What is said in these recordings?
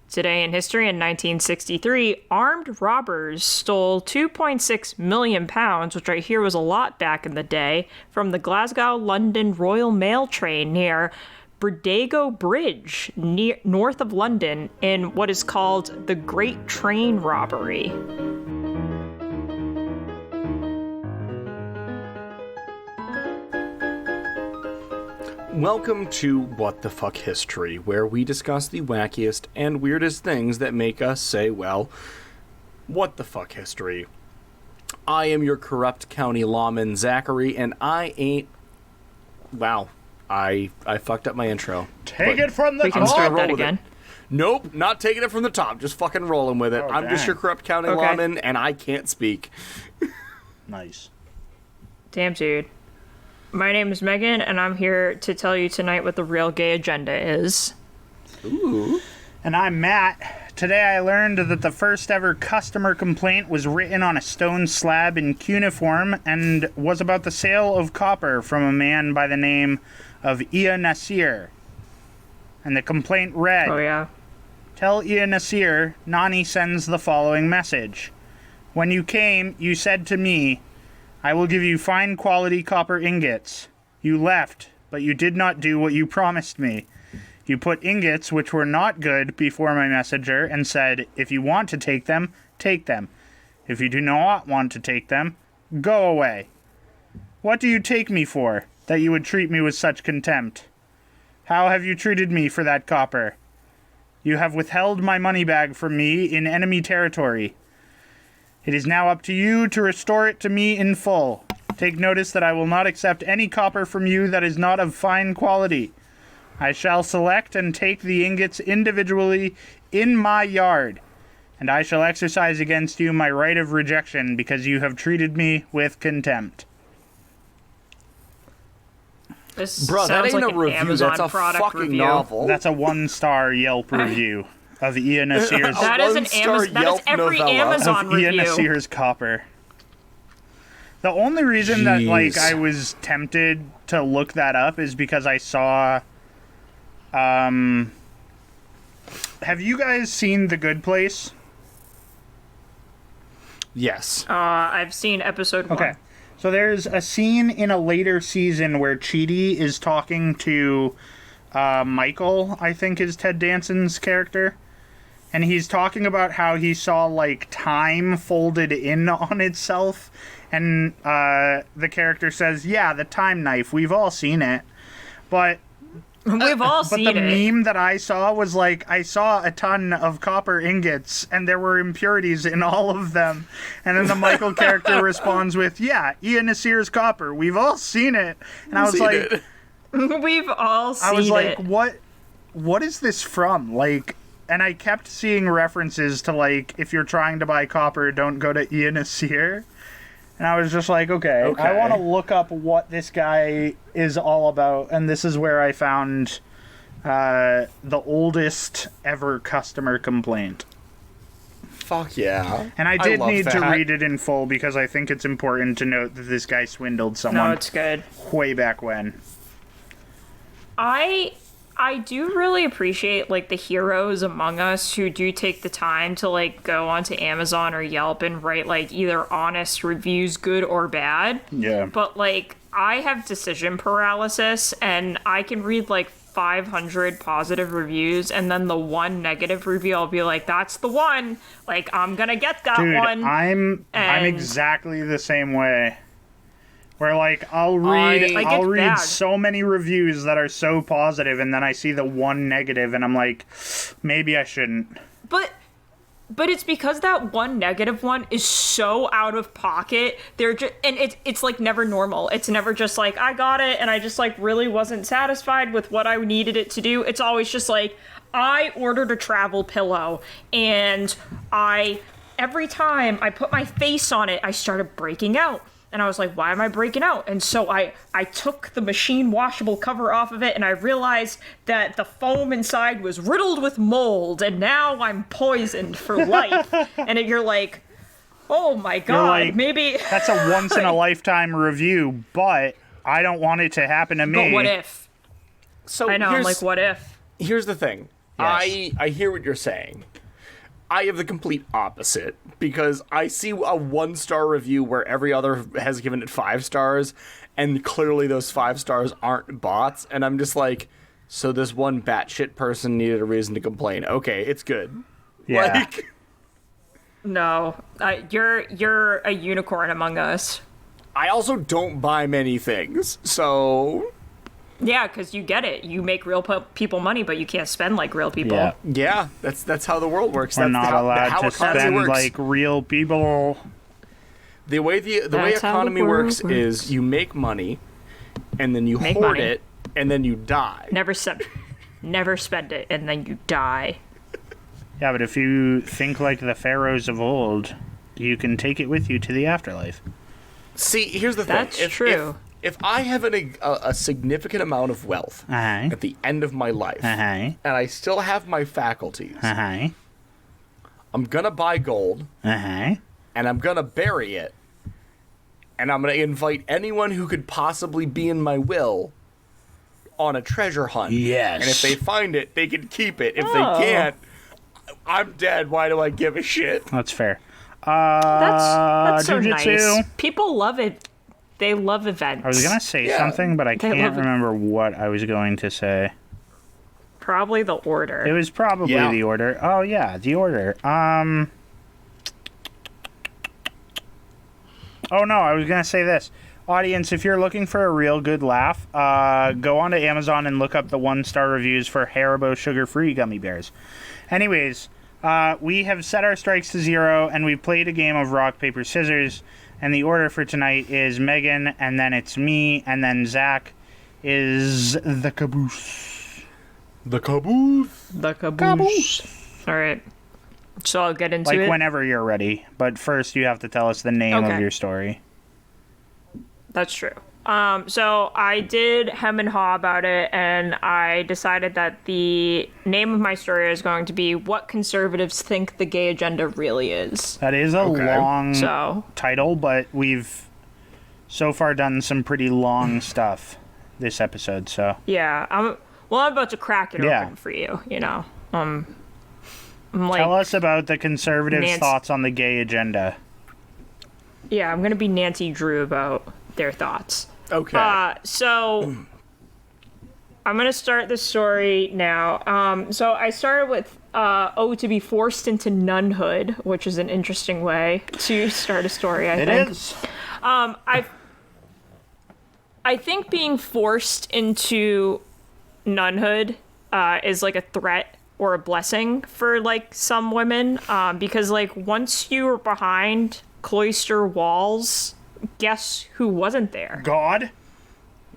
Today in history, in 1963, armed robbers stole £2.6 million, which I hear was a lot back in the day, from the Glasgow-London Royal Mail train near Bridego Bridge, north of London, in what is called the Great Train Robbery. Welcome to What the Fuck History, where we discuss the wackiest and weirdest things that make us say, well, what the fuck history. I am your corrupt county lawman, Zachary, and I ain't... Wow, I fucked up my intro. Take it from the top! We can start that again. Nope, not taking it from the top, just fucking rolling with it. Oh, I'm just your corrupt county lawman, and I can't speak. Nice. Damn, dude. My name is Meghan, and I'm here to tell you tonight what the real gay agenda is. Ooh. And I'm Matt. Today I learned that the first ever customer complaint was written on a stone slab in cuneiform and was about the sale of copper from a man by the name of Ia Nasir. And the complaint read, Oh, yeah. Tell Ia Nasir, Nani sends the following message. When you came, you said to me, I will give you fine quality copper ingots. You left, but you did not do what you promised me. You put ingots which were not good before my messenger and said, if you want to take them, take them. If you do not want to take them, go away. What do you take me for, that you would treat me with such contempt? How have you treated me for that copper? You have withheld my money bag from me in enemy territory. It is now up to you to restore it to me in full. Take notice that I will not accept any copper from you that is not of fine quality. I shall select and take the ingots individually in my yard, and I shall exercise against you my right of rejection because you have treated me with contempt. This Bro, that sounds ain't like a review, Amazon that's a product fucking review. novel. That's a 1-star Yelp review of Ia Nasir's That is an Amazon. That is every Amazon of Ia review. Nasir's copper. The only reason that I was tempted to look that up is because I saw. Have you guys seen The Good Place? Yes. I've seen episode 1. Okay. So there's a scene in a later season where Chidi is talking to Michael, I think is Ted Danson's character. And he's talking about how he saw, time folded in on itself. And the character says, yeah, the time knife, we've all seen it. But We've all seen it. But the meme that I saw was I saw a ton of copper ingots and there were impurities in all of them. And then the Michael character responds with, yeah, Ia Nasir's copper. We've all seen it. And I was like, we've all seen it. I was like, what is this from? And I kept seeing references to if you're trying to buy copper, don't go to Ia Nasir. And I was just like, okay. I want to look up what this guy is all about. And this is where I found the oldest ever customer complaint. Fuck yeah. And I did need to read it in full because I think it's important to note that this guy swindled someone. No, it's good. Way back when. I do really appreciate the heroes among us who do take the time to go onto Amazon or Yelp and write either honest reviews, good or bad. Yeah. But I have decision paralysis and I can read 500 positive reviews and then the one negative review I'll be like, that's the one. I'm gonna get that one. I'm exactly the same way. Where I'll read so many reviews that are so positive, and then I see the one negative, and I'm like, maybe I shouldn't. But it's because that one negative one is so out of pocket. They're just, and it's never normal. It's never just I got it, and I just really wasn't satisfied with what I needed it to do. It's always just I ordered a travel pillow, and every time I put my face on it, I started breaking out. And I was like, why am I breaking out? And so I took the machine washable cover off of it, and I realized that the foam inside was riddled with mold, and now I'm poisoned for life. And you're like, oh my God, maybe... That's a once-in-a-lifetime review, but I don't want it to happen to me. But what if? So I know, I'm like, what if? Here's the thing. Yes. I hear what you're saying. I have the complete opposite, because I see a 1-star review where every other has given it 5 stars, and clearly those 5 stars aren't bots, and I'm just like, so this one batshit person needed a reason to complain. Okay, it's good. Yeah. Like, No, you're a unicorn among us. I also don't buy many things, so Yeah, because you get it. You make real people money, but you can't spend like real people. Yeah. yeah, that's how the world works. We're That's not how allowed to economy spend works. like real people. The way the way That's how the economy world works is you make money, and then you Make hoard money. it, and then you die. Never spend it, and then you die. Yeah, but if you think like the pharaohs of old, you can take it with you to the afterlife. See, here's the thing. That's If- true. If I have a significant amount of wealth Uh-huh. at the end of my life, Uh-huh. and I still have my faculties, Uh-huh. I'm gonna buy gold, Uh-huh. and I'm gonna bury it, and I'm gonna invite anyone who could possibly be in my will on a treasure hunt. Yes. And if they find it, they can keep it. If Oh. they can't, I'm dead. Why do I give a shit? That's fair. That's so jujitsu. nice. People love it. They love events. I was gonna say Yeah. something, but I They can't love it. remember what I was going to say. Probably the order. It was probably Yeah. the order. Oh yeah, the order. Oh no, I was gonna say this. Audience, if you're looking for a real good laugh, go onto Amazon and look up the 1-star reviews for Haribo sugar-free gummy bears. Anyways, we have set our strikes to 0, and we've played a game of rock, paper, scissors. And the order for tonight is Meghan, and then it's me, and then Zach is the caboose. The caboose. The caboose. All right. So I'll get into Like it. whenever you're ready. But first you have to tell us the name of Okay. your story. That's true. So I did hem and haw about it, and I decided that the name of my story is going to be "What Conservatives Think the Gay Agenda Really Is." That is a Okay. long So title, but we've so far done some pretty long stuff this episode, so yeah, I'm about to crack it Yeah. open for you. You know, I'm like, tell us about the conservatives' Nancy- thoughts on the gay agenda. yeah, I'm gonna be Nancy Drew about their thoughts. Okay. So I'm gonna start the story now. So I started with to be forced into nunhood, which is an interesting way to start a story. I think is. I think being forced into nunhood is like a threat or a blessing for like some women, because like once you were behind cloister walls, guess who wasn't there? God?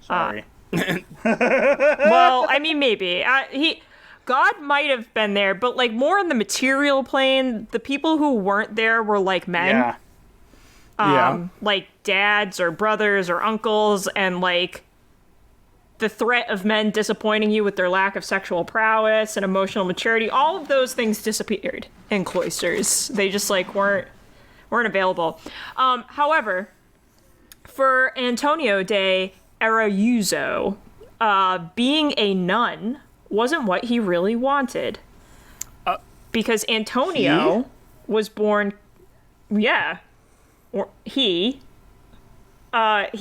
Sorry. Well, I mean, maybe God might have been there, but like more on the material plane. The people who weren't there were like men, yeah. yeah. like dads or brothers or uncles, and like the threat of men disappointing you with their lack of sexual prowess and emotional maturity. All of those things disappeared in cloisters. They just like weren't available. However, for Antonio de Arauzo, being a nun wasn't what he really wanted. Because Antonio was born, he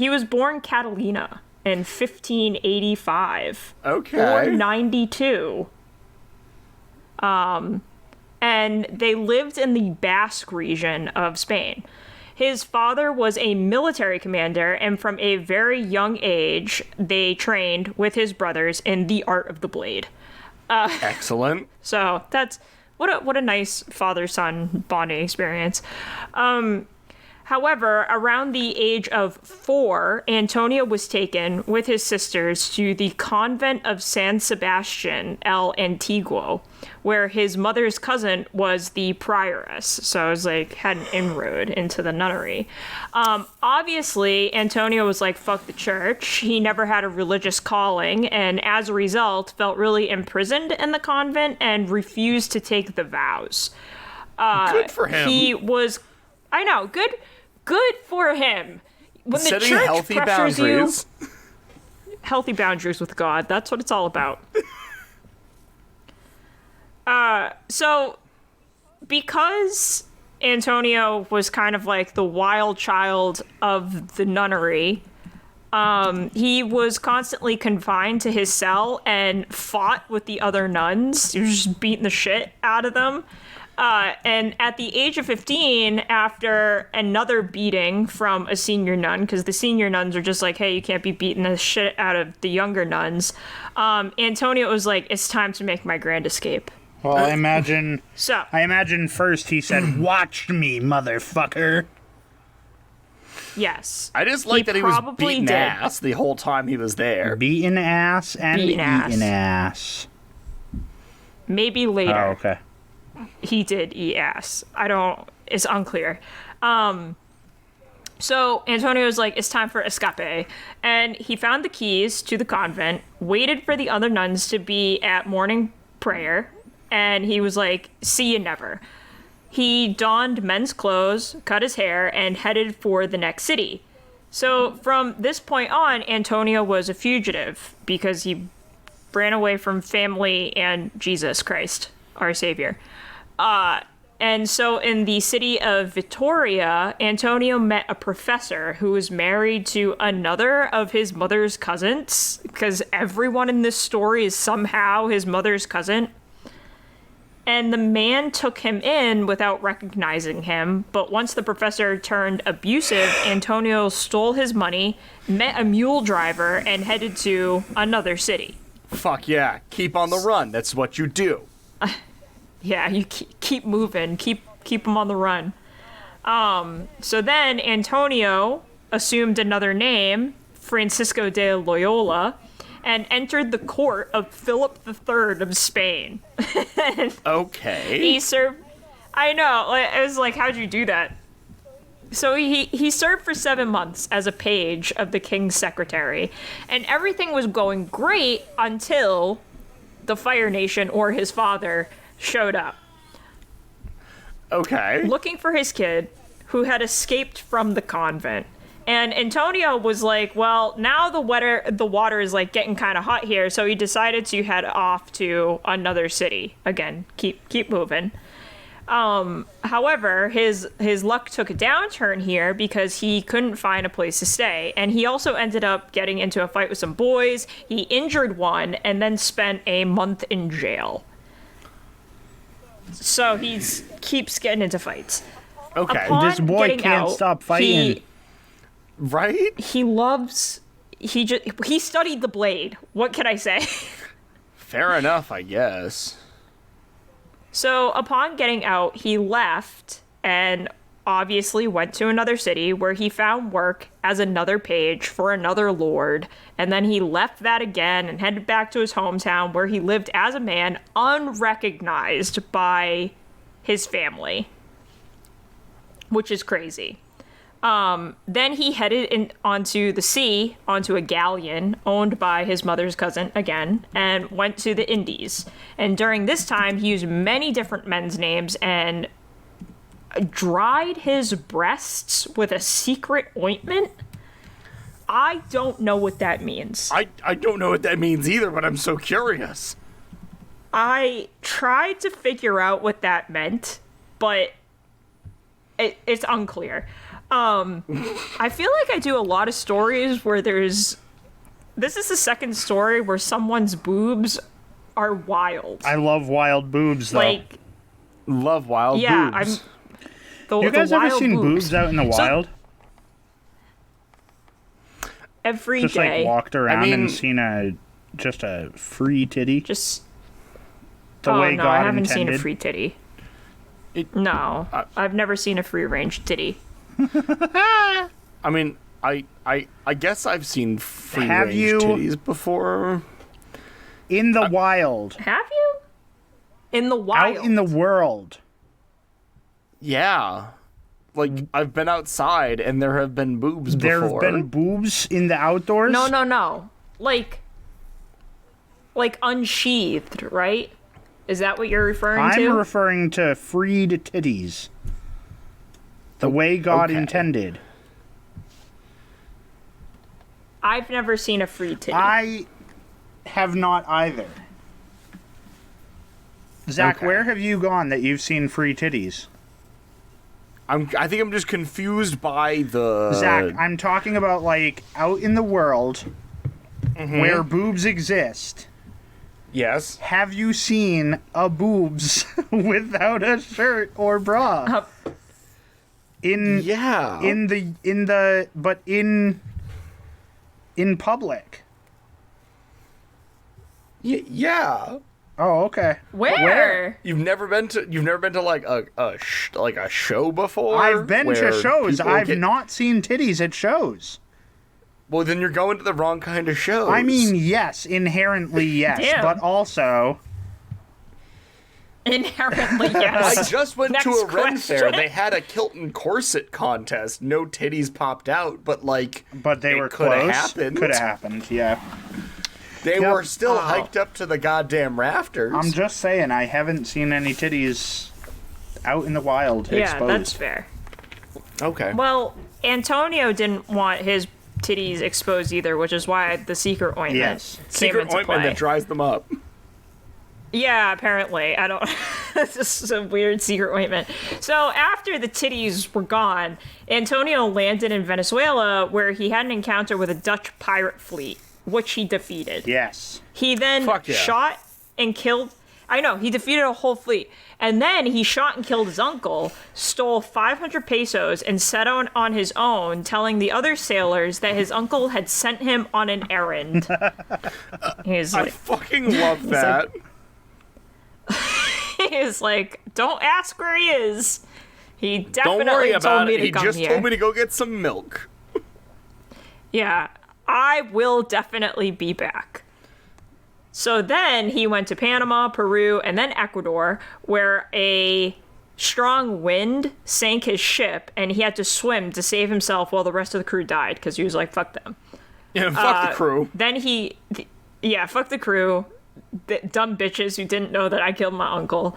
was born Catalina in 1585. Okay. Or 92. And they lived in the Basque region of Spain. His father was a military commander, and from a very young age, they trained with his brothers in the art of the blade. Excellent. So that's what a nice father-son bonding experience. However, around the age of 4, Antonio was taken with his sisters to the convent of San Sebastian el Antiguo, where his mother's cousin was the prioress. So it was like had an inroad into the nunnery. Obviously, Antonio was like, fuck the church. He never had a religious calling, and as a result, felt really imprisoned in the convent and refused to take the vows. Good for him. He was, I know, good for him. When the Setting church healthy pressures boundaries. you, healthy boundaries with God. That's what it's all about. So, because Antonio was kind of like the wild child of the nunnery, he was constantly confined to his cell and fought with the other nuns. He was just beating the shit out of them. And at the age of 15, after another beating from a senior nun, because the senior nuns are just like, hey, you can't be beating the shit out of the younger nuns, Antonio was like, it's time to make my grand escape. Well, I imagine first he said, watch me, motherfucker. Yes. I just like that he was beating did. ass the whole time he was there. Beating ass and eating ass. Maybe later. Oh, okay. He did eat ass. It's unclear. So Antonio's like, it's time for escape. And he found the keys to the convent, waited for the other nuns to be at morning prayer, and he was like, see you never. He donned men's clothes, cut his hair, and headed for the next city. So from this point on, Antonio was a fugitive because he ran away from family and Jesus Christ, our Savior. And so in the city of Vittoria, Antonio met a professor who was married to another of his mother's cousins, because everyone in this story is somehow his mother's cousin. And the man took him in without recognizing him, but once the professor turned abusive, Antonio stole his money, met a mule driver, and headed to another city. Fuck yeah, keep on the run, that's what you do. Yeah, you keep moving, keep them on the run. So then Antonio assumed another name, Francisco de Loyola, and entered the court of Philip III of Spain. Okay. He served... I know, it was like, how'd you do that? So he served for 7 months as a page of the king's secretary, and everything was going great until the Fire Nation, or his father, showed up. Okay. Looking for his kid, who had escaped from the convent. And Antonio was like, well, now the water is like getting kind of hot here, so he decided to head off to another city. Again, keep moving. However, his luck took a downturn here because he couldn't find a place to stay, and he also ended up getting into a fight with some boys. He injured one and then spent a month in jail. So he keeps getting into fights. Okay. Upon This boy getting can't out, stop fighting. Right? He studied the blade. What can I say? Fair enough, I guess. So upon getting out, he left and obviously went to another city where he found work as another page for another lord. And then he left that again and headed back to his hometown where he lived as a man unrecognized by his family, which is crazy. Then he headed onto the sea, onto a galleon owned by his mother's cousin again, and went to the Indies. And during this time, he used many different men's names and dried his breasts with a secret ointment. I don't know what that means. I don't know what that means either, but I'm so curious. I tried to figure out what that meant, but it's unclear. I feel like I do a lot of stories where this is the second story where someone's boobs are wild. I love wild boobs, though. Like, Love wild boobs. You guys ever seen boobs out in the wild? Every just day. Like walked around I mean, and seen just a free titty? Just... The way no, God I haven't intended? seen a free titty. No, I've never seen a free-range titty. I mean, I guess I've seen free-range titties before. In the wild. Have you? In the wild? Out in the world. Yeah. Like, I've been outside and there have been boobs before. There have been boobs in the outdoors? No. Like unsheathed, right? Is that what you're referring to? I'm referring to freed titties. The way God intended. I've never seen a free titty. I have not either. Zach, Okay. where have you gone that you've seen free titties? I think I'm just confused by the... Zach, I'm talking about, like, out in the world where boobs exist. Yes. Have you seen a boobs without a shirt or bra? Yeah. In public. Yeah. Oh, okay. Where? You've never been to like a show before? I've been to where shows. people I've get- not seen titties at shows. Well, then you're going to the wrong kind of shows. I mean, yes, inherently yes, Damn. but also Inherently, I yes. just went to Next a Ren fair. question. They had a kilt and corset contest. No titties popped out, but like, they it were coulda close. happened. Could have happened, yeah. They Yep. were still Oh. hiked up to the goddamn rafters. I'm just saying, I haven't seen any titties out in the wild Yeah, exposed. that's fair. okay. Well, Antonio didn't want his titties exposed either, which is why the secret ointment Yes. came Secret into ointment play. that dries them up. Yeah, apparently. I don't... It's just a weird secret ointment. So after the titties were gone, Antonio landed in Venezuela, where he had an encounter with a Dutch pirate fleet, which he defeated. Yes. He then Fuck yeah. shot and killed... I know, he defeated a whole fleet. And then he shot and killed his uncle, stole 500 pesos, and set out on his own, telling the other sailors that his uncle had sent him on an errand. He's I like... fucking love that. He's like, don't ask where he is. He Don't definitely worry told about me it. to He come just here. told me to go get some milk. Yeah, I will definitely be back. So then he went to Panama, Peru, and then Ecuador, where a strong wind sank his ship, and he had to swim to save himself while the rest of the crew died, because he was like, fuck them. Yeah, fuck the crew. Then fuck the crew. The dumb bitches who didn't know that I killed my uncle.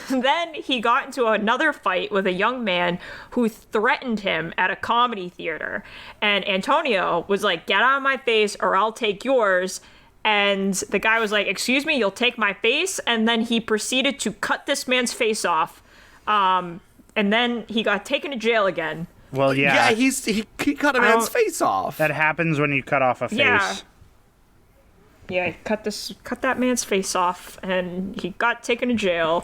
Then he got into another fight with a young man who threatened him at a comedy theater. And Antonio was like, get out of my face or I'll take yours. And the guy was like, excuse me, you'll take my face? And then he proceeded to cut this man's face off. And then he got taken to jail again. Well, yeah. Yeah, he cut a man's face off. That happens when you cut off a face. Yeah. Yeah, he cut that man's face off, and he got taken to jail.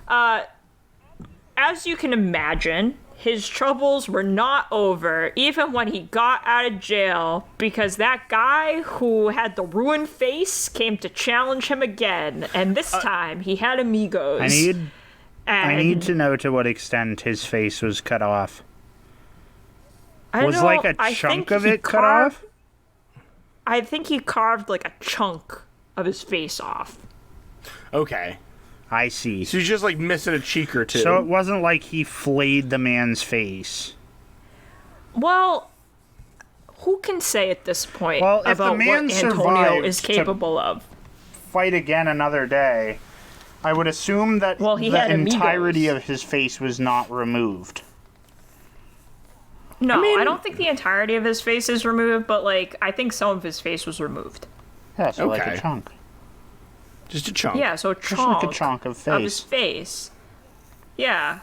As you can imagine, his troubles were not over even when he got out of jail, because that guy who had the ruined face came to challenge him again, and this time he had amigos. I need to know to what extent his face was cut off. I Was don't- like a I chunk think of he it cut off? I think he carved like a chunk of his face off. Okay. I see. So he's just like missing a cheek or two. So it wasn't like he flayed the man's face. Well, who can say at this point Well, if the about man what Antonio survived is to- capable of? Fight again another day. I would assume that Well, he the had amigos. entirety of his face was not removed. No, I don't think the entirety of his face is removed, but like I think some of his face was removed. Yeah, so like Okay. a chunk. just a chunk. Yeah, so a Just chunk, like a chunk of of his face. face. Yeah.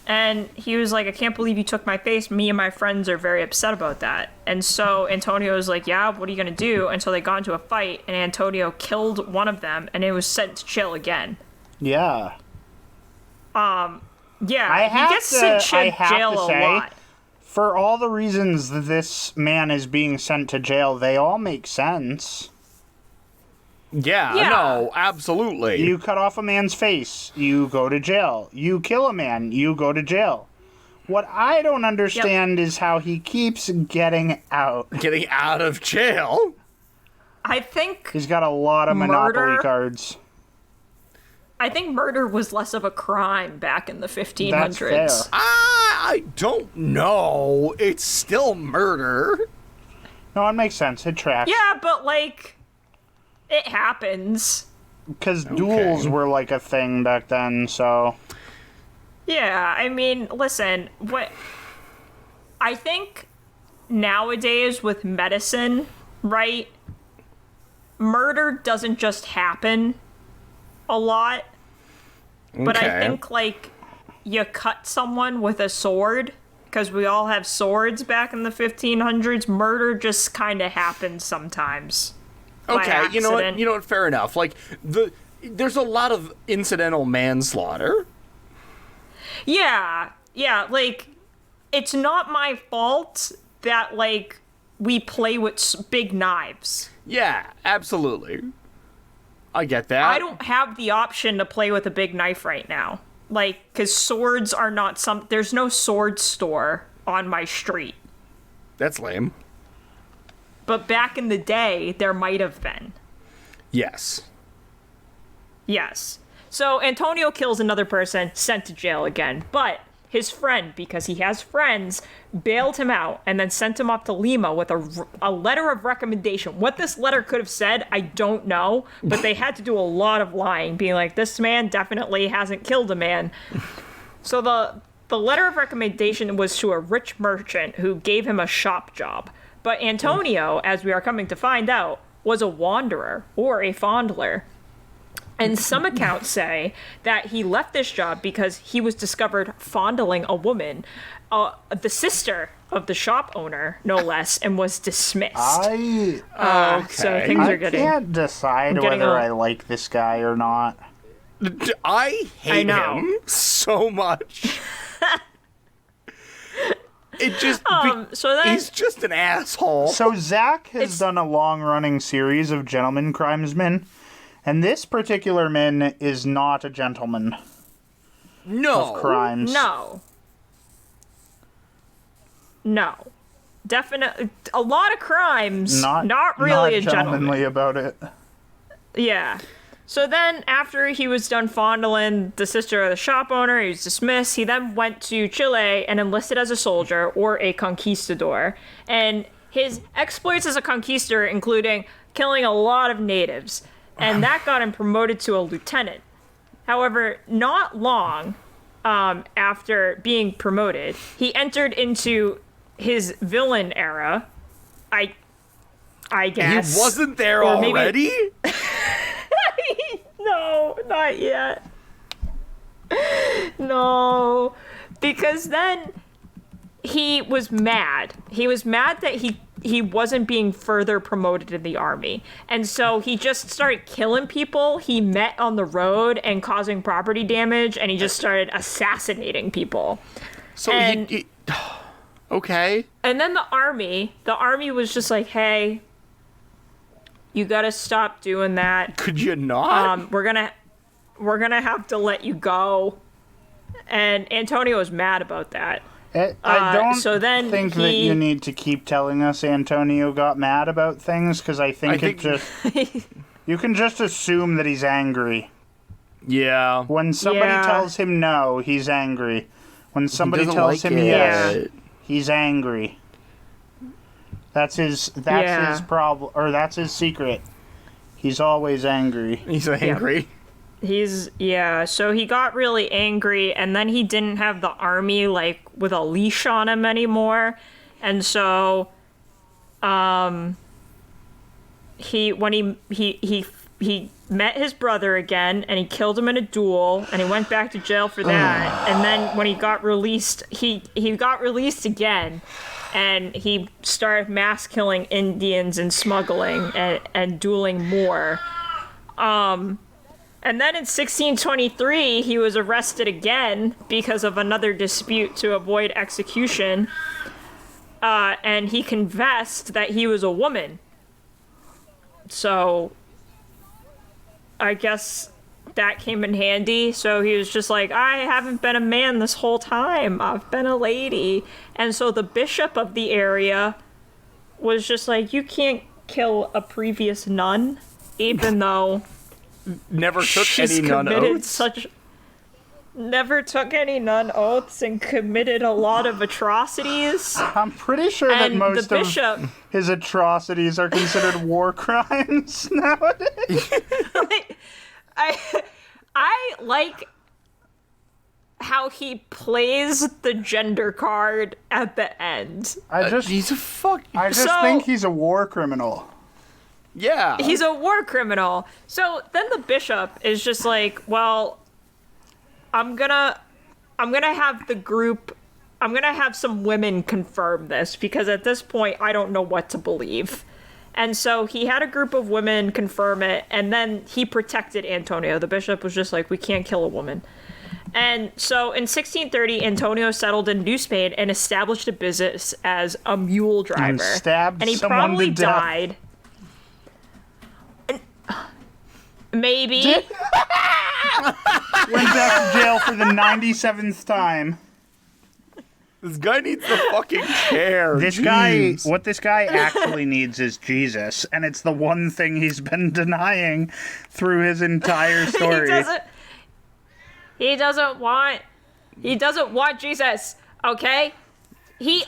And he was like, I can't believe you took my face. Me and my friends are very upset about that. And so Antonio was like, yeah, what are you going to do? And so they got into a fight, and Antonio killed one of them, and it was sent to jail again. Yeah. Yeah, I have he gets to- sent to I have jail to a say- lot. For all the reasons that this man is being sent to jail, they all make sense. Yeah, Yeah. no, absolutely. You cut off a man's face, you go to jail. You kill a man, you go to jail. What I don't understand is how he keeps getting out. Getting out of jail? I think He's got a lot of Monopoly Murder? cards. I think murder was less of a crime back in the 1500s. That's fair. I don't know. It's still murder. No, it makes sense. It tracks. Yeah, but like it happens. Because duels were like a thing back then, so. Yeah, I mean, listen, what I think nowadays with medicine, right? Murder doesn't just happen. a lot. But I Okay. think, like, you cut someone with a sword, because we all have swords back in the 1500s. Murder just kind of happens sometimes. By Okay, you know what? accident. You know what? Fair enough. Like there's a lot of incidental manslaughter. Yeah, like, it's not my fault that, like, we play with big knives. Yeah, absolutely. I get that. I don't have the option to play with a big knife right now. Like, because swords are not there's no sword store on my street. That's lame. But back in the day, there might have been. Yes. Yes. So Antonio kills another person, sent to jail again. But his friend, because he has friends, bailed him out and then sent him off to Lima with a letter of recommendation. What this letter could have said, I don't know. But they had to do a lot of lying, being like, this man definitely hasn't killed a man. So the letter of recommendation was to a rich merchant who gave him a shop job. But Antonio, as we are coming to find out, was a wanderer or a fondler. And some accounts say that he left this job because he was discovered fondling a woman, the sister of the shop owner, no less, and was dismissed. I So things are getting... can't decide getting whether a- I like this guy or not. I hate know. him so much. It just so then... he's just an asshole. So Zach has It's- done a long-running series of gentleman crimesmen, and this particular man is not a gentleman no of crimes. No. Definitely. A lot of crimes, not really not a gentleman. gentlemanly about it. Yeah. So then, after he was done fondling the sister of the shop owner, he was dismissed. He then went to Chile and enlisted as a soldier or a conquistador. And his exploits as a conquistador including killing a lot of natives. And that got him promoted to a lieutenant. However, not long after being promoted, he entered into his villain era, I guess. He wasn't there Or maybe- already? No, not yet. No, because then he was mad. He was mad that he wasn't being further promoted in the army. And so he just started killing people he met on the road and causing property damage, and he just started assassinating people. So And- he okay. And then the army was just like, hey, you gotta stop doing that. Could you not? We're gonna have to let you go. And Antonio was mad about that. I don't so then think that he- you need to keep telling us Antonio got mad about things, because I think you can just assume that he's angry. Yeah. When somebody Yeah. tells him no, he's angry. When somebody doesn't tells like him it. yes, he's angry. That's his problem, or that's his secret. He's always angry. He's angry. So he got really angry, and then he didn't have the army, like, with a leash on him anymore. And so, he met his brother again, and he killed him in a duel, and he went back to jail for that. And then when he got released, he got released again, and he started mass killing Indians and smuggling and dueling more. And then in 1623, he was arrested again because of another dispute to avoid execution. And he confessed that he was a woman. So I guess that came in handy. So he was just like, I haven't been a man this whole time. I've been a lady. And so the bishop of the area was just like, you can't kill a previous nun, even though... Never took she's any nun committed oaths. never took any nun oaths and committed a lot of atrocities. I'm pretty sure that And most the bishop, of his atrocities are considered war crimes nowadays. I like how he plays the gender card at the end. I just He's a fuck. think he's a war criminal. Yeah. He's a war criminal. So then the bishop is just like, well, I'm gonna have the group, I'm gonna have some women confirm this, because at this point I don't know what to believe. And so he had a group of women confirm it, and then he protected Antonio. The bishop was just like, we can't kill a woman. And so in 1630, Antonio settled in New Spain and established a business as a mule driver. And stabbed and he someone probably to death. died. Maybe. Went back to jail for the 97th time. This guy needs the fucking chair. What this guy actually needs is Jesus, and it's the one thing he's been denying through his entire story. He doesn't want Jesus, okay? He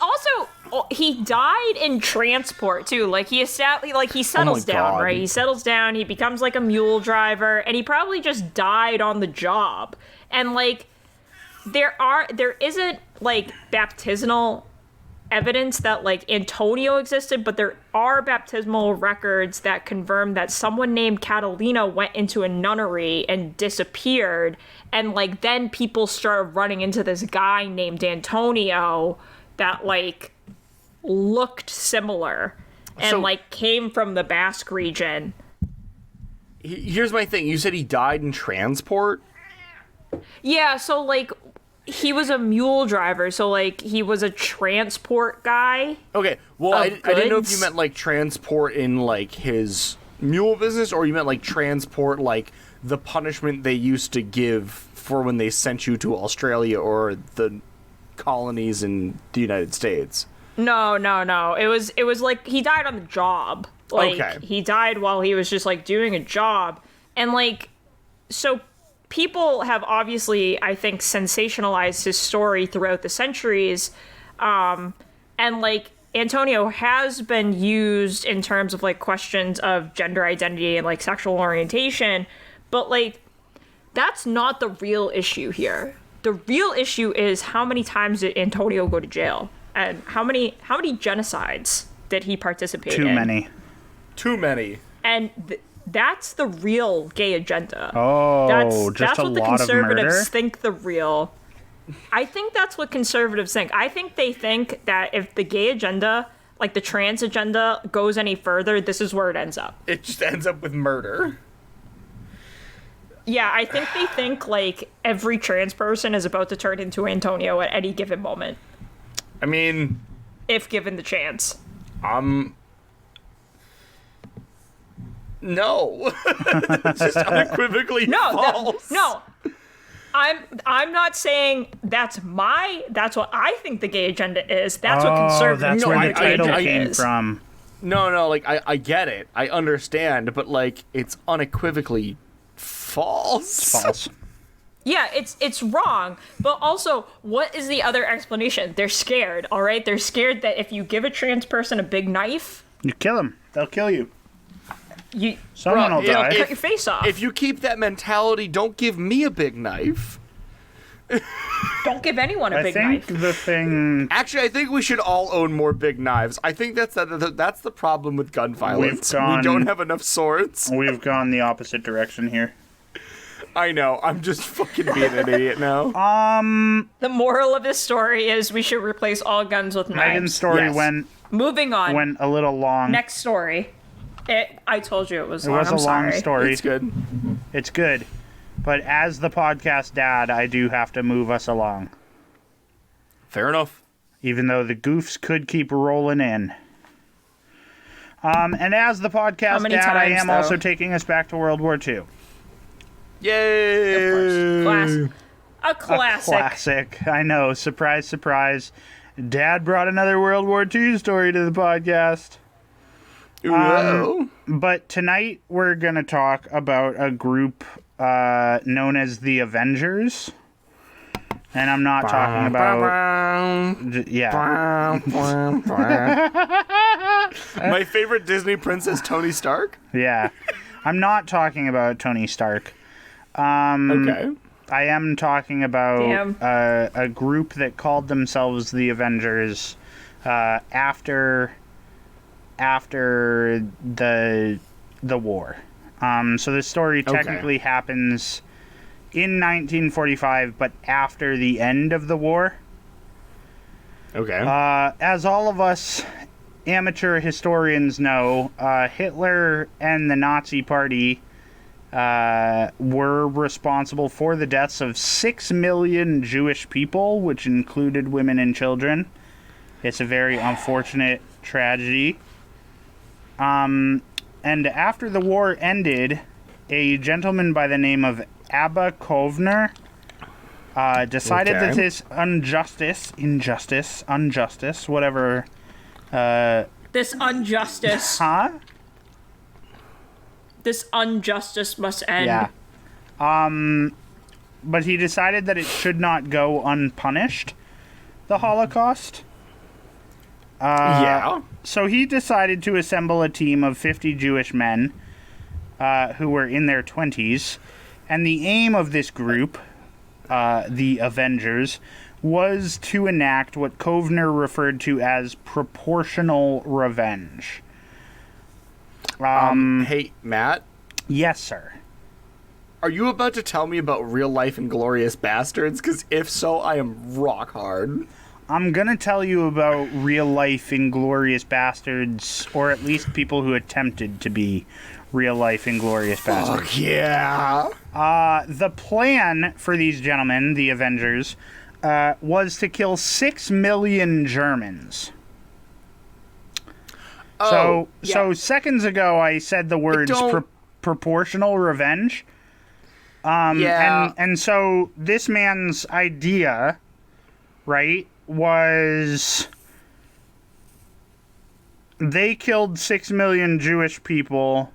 died in transport too. Like he settles down, God. right? He settles down, he becomes like a mule driver, and he probably just died on the job. And like there isn't like baptismal evidence that like Antonio existed, but there are baptismal records that confirm that someone named Catalina went into a nunnery and disappeared, and like then people started running into this guy named Antonio that like looked similar and like came from the Basque region. Here's my thing. You said he died in transport? Yeah, so like he was a mule driver, so like he was a transport guy. Okay, well, I didn't know if you goods. meant like transport in like his mule business, or you meant like transport like the punishment they used to give for when they sent you to Australia or the colonies in the United States. No. It was like he died on the job. Like Okay. he died while he was just like doing a job. And like so people have obviously, I think, sensationalized his story throughout the centuries. And like Antonio has been used in terms of like questions of gender identity and like sexual orientation, but like that's not the real issue here. The real issue is how many times did Antonio go to jail, and how many genocides did he participate in? Too many. And that's the real gay agenda. Oh, that's just a what the lot of conservatives murder? think the real. I think that's what conservatives think. I think they think that if the gay agenda, like the trans agenda, goes any further, this is where it ends up. It just ends up with murder. Yeah, I think they think like every trans person is about to turn into Antonio at any given moment, I mean, if given the chance. no. It's just unequivocally false. No. I'm not saying that's what I think the gay agenda is. That's what conservatives that's where think the the gay title agenda came is. from. No, like, I get it. I understand, but, like, it's unequivocally false. False. Yeah, it's wrong. But also, what is the other explanation? They're scared, all right? They're scared that if you give a trans person a big knife, You kill them. They'll kill you. Someone will die. cut your face off. If you keep that mentality, don't give me a big knife. Don't give anyone a I big think knife. the thing... Actually, I think we should all own more big knives. I think that's the problem with gun violence. We don't have enough swords. We've gone the opposite direction here. I know. I'm just fucking being an idiot now. The moral of this story is we should replace all guns with knives. Megan's story Yes. Moving on. went a little long. Next story. I told you it was It long. was I'm a long sorry. story. It's good. It's good. But as the podcast dad, I do have to move us along. Fair enough. Even though the goofs could keep rolling in. And as the How podcast many dad, I times, am though? also taking us back to World War II. Yay! Of course. A classic. Classic. I know. Surprise, surprise. Dad brought another World War II story to the podcast. Whoa. But tonight we're going to talk about a group known as the Avengers. And I'm not talking about... Yeah. My favorite Disney princess, Tony Stark. Yeah. I'm not talking about Tony Stark. Okay. I am talking about Damn. a group that called themselves the Avengers after the the war. So this story technically happens in 1945, but after the end of the war. Okay. As all of us amateur historians know, Hitler and the Nazi Party were responsible for the deaths of 6 million Jewish people, which included women and children. It's a very unfortunate tragedy. And after the war ended, a gentleman by the name of Abba Kovner decided that this injustice, whatever. This injustice. Huh? This injustice must end. Yeah. But he decided that it should not go unpunished, the Holocaust. Yeah. So he decided to assemble a team of 50 Jewish men who were in their 20s. And the aim of this group, the Avengers, was to enact what Kovner referred to as proportional revenge. Hey, Matt? Yes, sir. Are you about to tell me about real-life Inglorious Bastards? Because if so, I am rock hard. I'm going to tell you about real-life Inglorious Bastards, or at least people who attempted to be real-life Inglorious Bastards. Fuck yeah! The plan for these gentlemen, the Avengers, was to kill 6 million Germans. So seconds ago I said the words proportional revenge. And so this man's idea, right, was they killed 6 million Jewish people.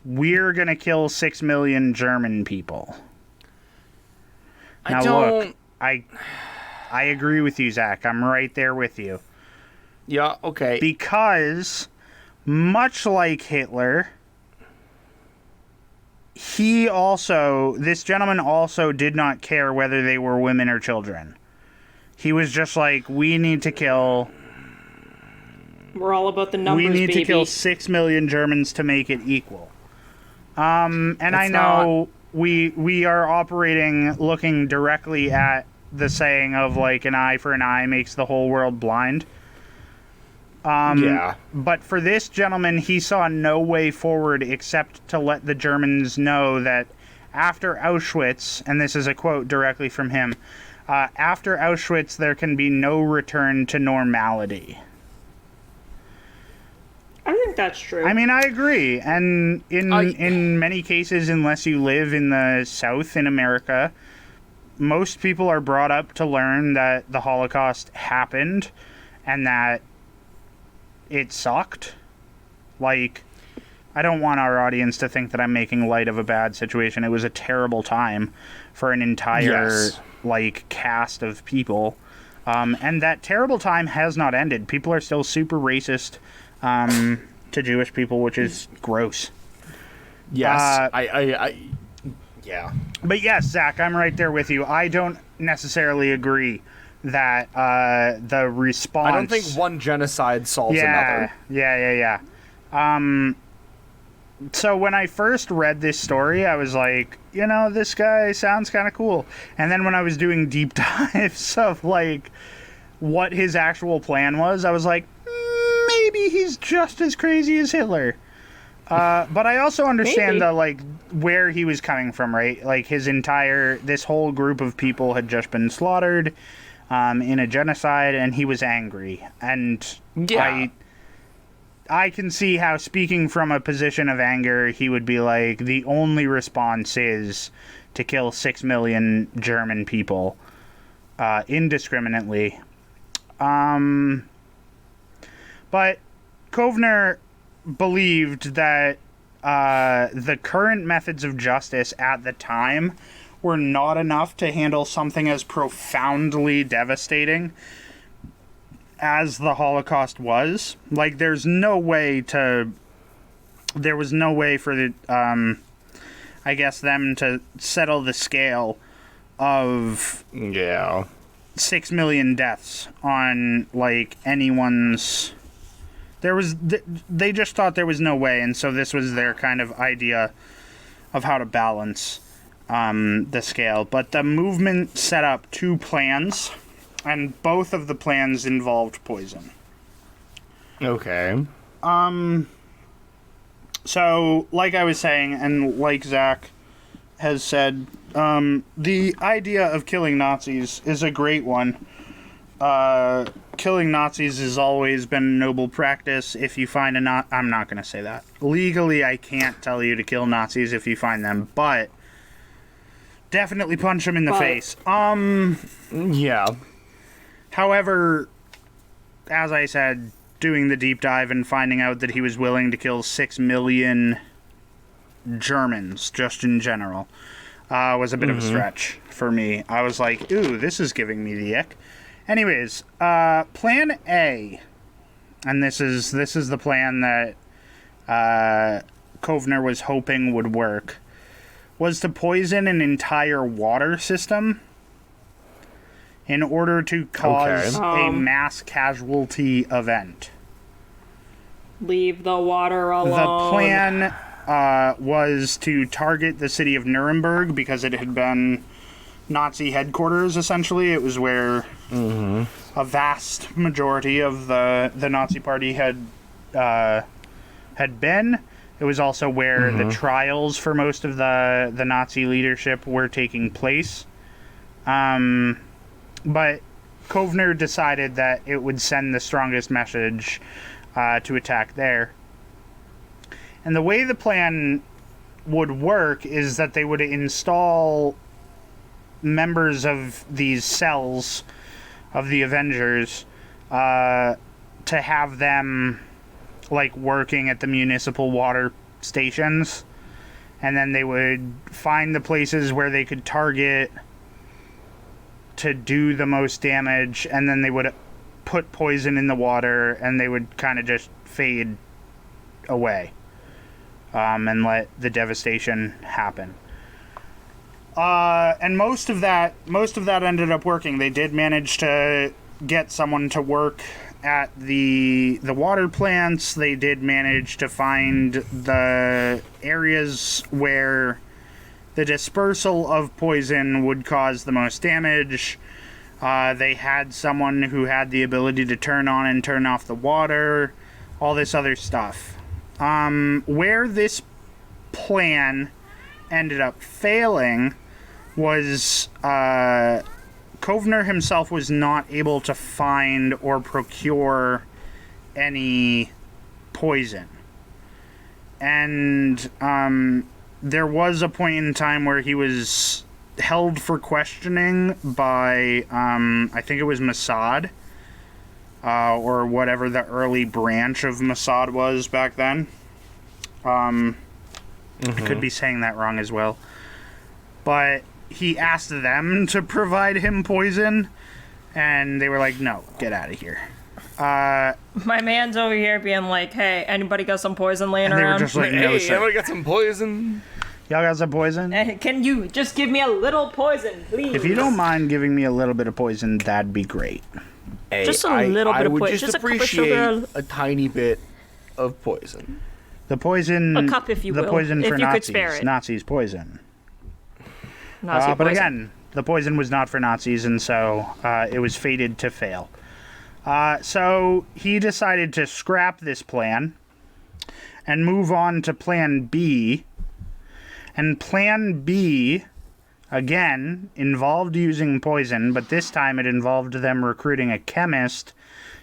We're going to kill 6 million German people. Look, I agree with you, Zach. I'm right there with you. Yeah, okay. Because, much like Hitler, this gentleman also did not care whether they were women or children. He was just like, we need to kill... We're all about the numbers, We need baby. to kill 6 million Germans to make it equal. I know we are operating looking directly at the saying of, like, an eye for an eye makes the whole world blind. But for this gentleman, he saw no way forward except to let the Germans know that after Auschwitz, and this is a quote directly from him, after Auschwitz, there can be no return to normality. I think that's true. I mean, I agree. And in many cases, unless you live in the South in America, most people are brought up to learn that the Holocaust happened and that it sucked. Like, I don't want our audience to think that I'm making light of a bad situation. It was a terrible time for an entire, cast of people. And that terrible time has not ended. People are still super racist to Jewish people, which is gross. Yes, Yeah. But yes, Zach, I'm right there with you. I don't necessarily agree that the response... I don't think one genocide solves another. Yeah. So when I first read this story, I was like, this guy sounds kind of cool. And then when I was doing deep dives of, like, what his actual plan was, I was like, maybe he's just as crazy as Hitler. But I also understand where he was coming from, right? Like, this whole group of people had just been slaughtered in a genocide, and he was angry. And I can see how, speaking from a position of anger, he would be like, the only response is to kill 6 million German people indiscriminately. But Kovner believed that the current methods of justice at the time were not enough to handle something as profoundly devastating as the Holocaust was. Like, there was no way for the, them to settle the scale of 6 million deaths on, like, anyone's They just thought there was no way, and so this was their kind of idea of how to balance the scale. But the movement set up 2 plans, and both of the plans involved poison. Okay. So, like I was saying, and like Zach has said, the idea of killing Nazis is a great one. Killing Nazis has always been a noble practice. If you find I'm not going to say that. Legally, I can't tell you to kill Nazis if you find them, but definitely punch them in the face. Yeah. However, as I said, doing the deep dive and finding out that he was willing to kill 6 million Germans, just in general, was a bit of a stretch for me. I was like, ooh, this is giving me the ick. Anyways, Plan A, and this is the plan that Kovner was hoping would work, was to poison an entire water system in order to cause a mass casualty event. Leave the water alone. The plan was to target the city of Nuremberg because it had been Nazi headquarters, essentially. It was where a vast majority of the Nazi Party had been. It was also where the trials for most of the Nazi leadership were taking place. But Kovner decided that it would send the strongest message to attack there. And the way the plan would work is that they would install members of these cells of the Avengers to have them like working at the municipal water stations, and then they would find the places where they could target to do the most damage, and then they would put poison in the water, and they would kind of just fade away and let the devastation happen. And most of that ended up working. They did manage to get someone to work at the water plants. They did manage to find the areas where the dispersal of poison would cause the most damage. They had someone who had the ability to turn on and turn off the water, all this other stuff. Where this plan ended up failing was Kovner himself was not able to find or procure any poison. And there was a point in time where he was held for questioning by, I think it was Mossad, or whatever the early branch of Mossad was back then. I could be saying that wrong as well. But he asked them to provide him poison, and they were like, no, get out of here. My man's over here being like, hey, anybody got some poison laying And they were around? just like, no, Hey, sir. everybody got some poison? Y'all got some poison? Hey, can you just give me a little poison, please? If you don't mind giving me a little bit of poison, that'd be great. Hey, Just a little bit I of would poison. just Just a cup of appreciate sugar. a tiny bit of poison. The poison... A cup, if you the will, poison if for you could Nazis. spare it. Nazis poison. Nazi But poison. again, the poison was not for Nazis, and so it was fated to fail. So he decided to scrap this plan and move on to Plan B. And Plan B, again, involved using poison, but this time it involved them recruiting a chemist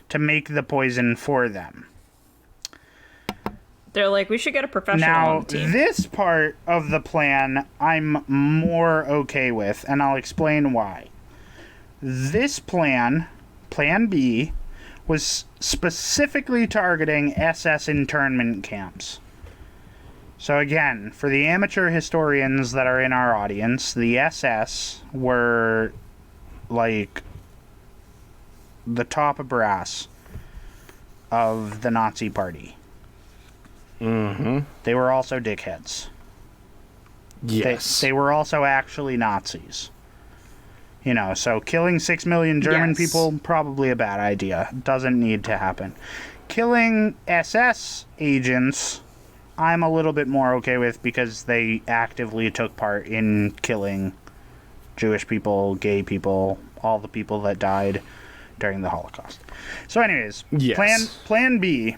to make the poison for them. They're like, we should get a professional Now, on the team. this part of the plan I'm more okay with, and I'll explain why. This plan, Plan B, was specifically targeting SS internment camps. So again, for the amateur historians that are in our audience, the SS were like the top of brass of the Nazi Party. They were also dickheads. Yes. They were also actually Nazis. You know, so killing 6 million German Yes. people, probably a bad idea. Doesn't need to happen. killing SS agents, I'm a little bit more okay with because they actively took part in killing Jewish people, gay people, all the people that died during the Holocaust. So anyways, Yes. plan B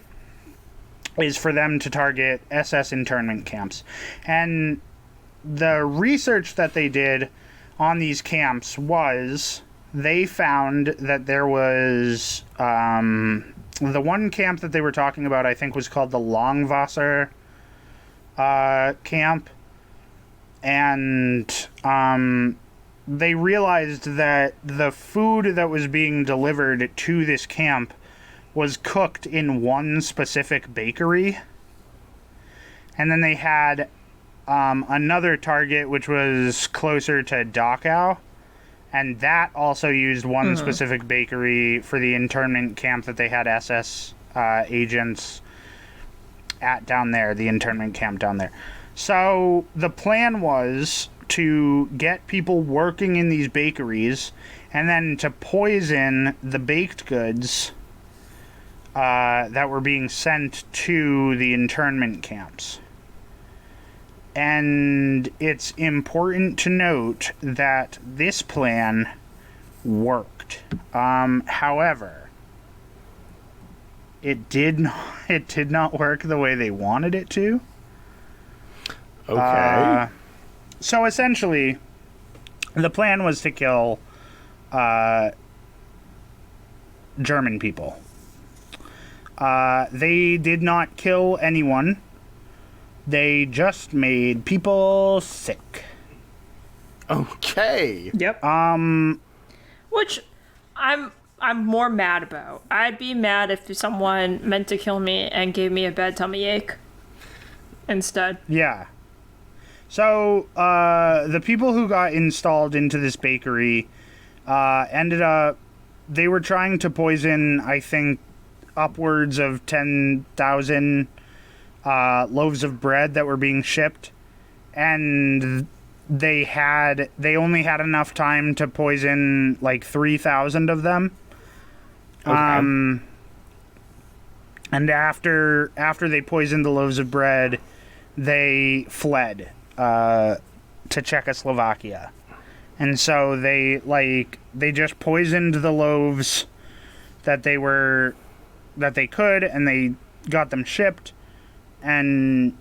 is for them to target SS internment camps. And the research that they did on these camps was they found that there was the one camp that they were talking about, I think, was called the Langwasser camp. And they realized that the food that was being delivered to this camp was cooked in one specific bakery. And then they had another target, which was closer to Dachau. And that also used one specific bakery for the internment camp that they had SS agents at down there, the internment camp down there. So the plan was to get people working in these bakeries and then to poison the baked goods that were being sent to the internment camps. And it's important to note that this plan worked. However, it did not work the way they wanted it to. Okay. So essentially, the plan was to kill German people. They did not kill anyone. They just made people sick. Okay. Yep. Which I'm more mad about. I'd be mad if someone meant to kill me and gave me a bad tummy ache instead. Yeah. So, the people who got installed into this bakery ended up... They were trying to poison, I think, upwards of 10,000 loaves of bread that were being shipped. And they only had enough time to poison, like, 3,000 of them. Okay. And after they poisoned the loaves of bread, they fled to Czechoslovakia. And so they just poisoned the loaves that they could, and they got them shipped, and,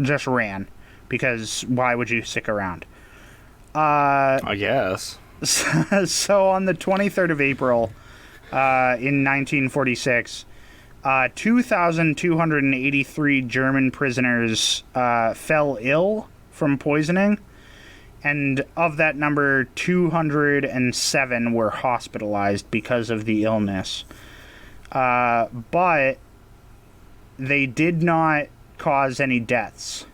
just ran, because why would you stick around? I guess. So on the 23rd of April in 1946, 2,283 German prisoners fell ill from poisoning, and of that number, 207 were hospitalized because of the illness. But they did not cause any deaths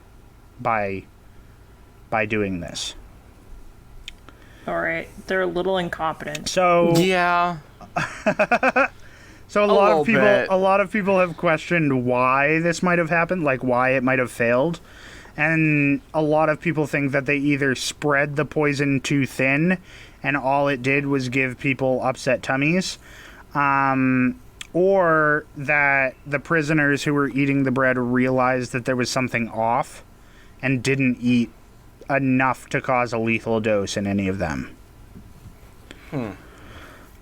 by doing this. All right, they're a little incompetent. So Yeah. So a little bit. lot of people have questioned why this might have happened, like why it might have failed. And a lot of people think that they either spread the poison too thin and all it did was give people upset tummies, or that the prisoners who were eating the bread realized that there was something off and didn't eat enough to cause a lethal dose in any of them.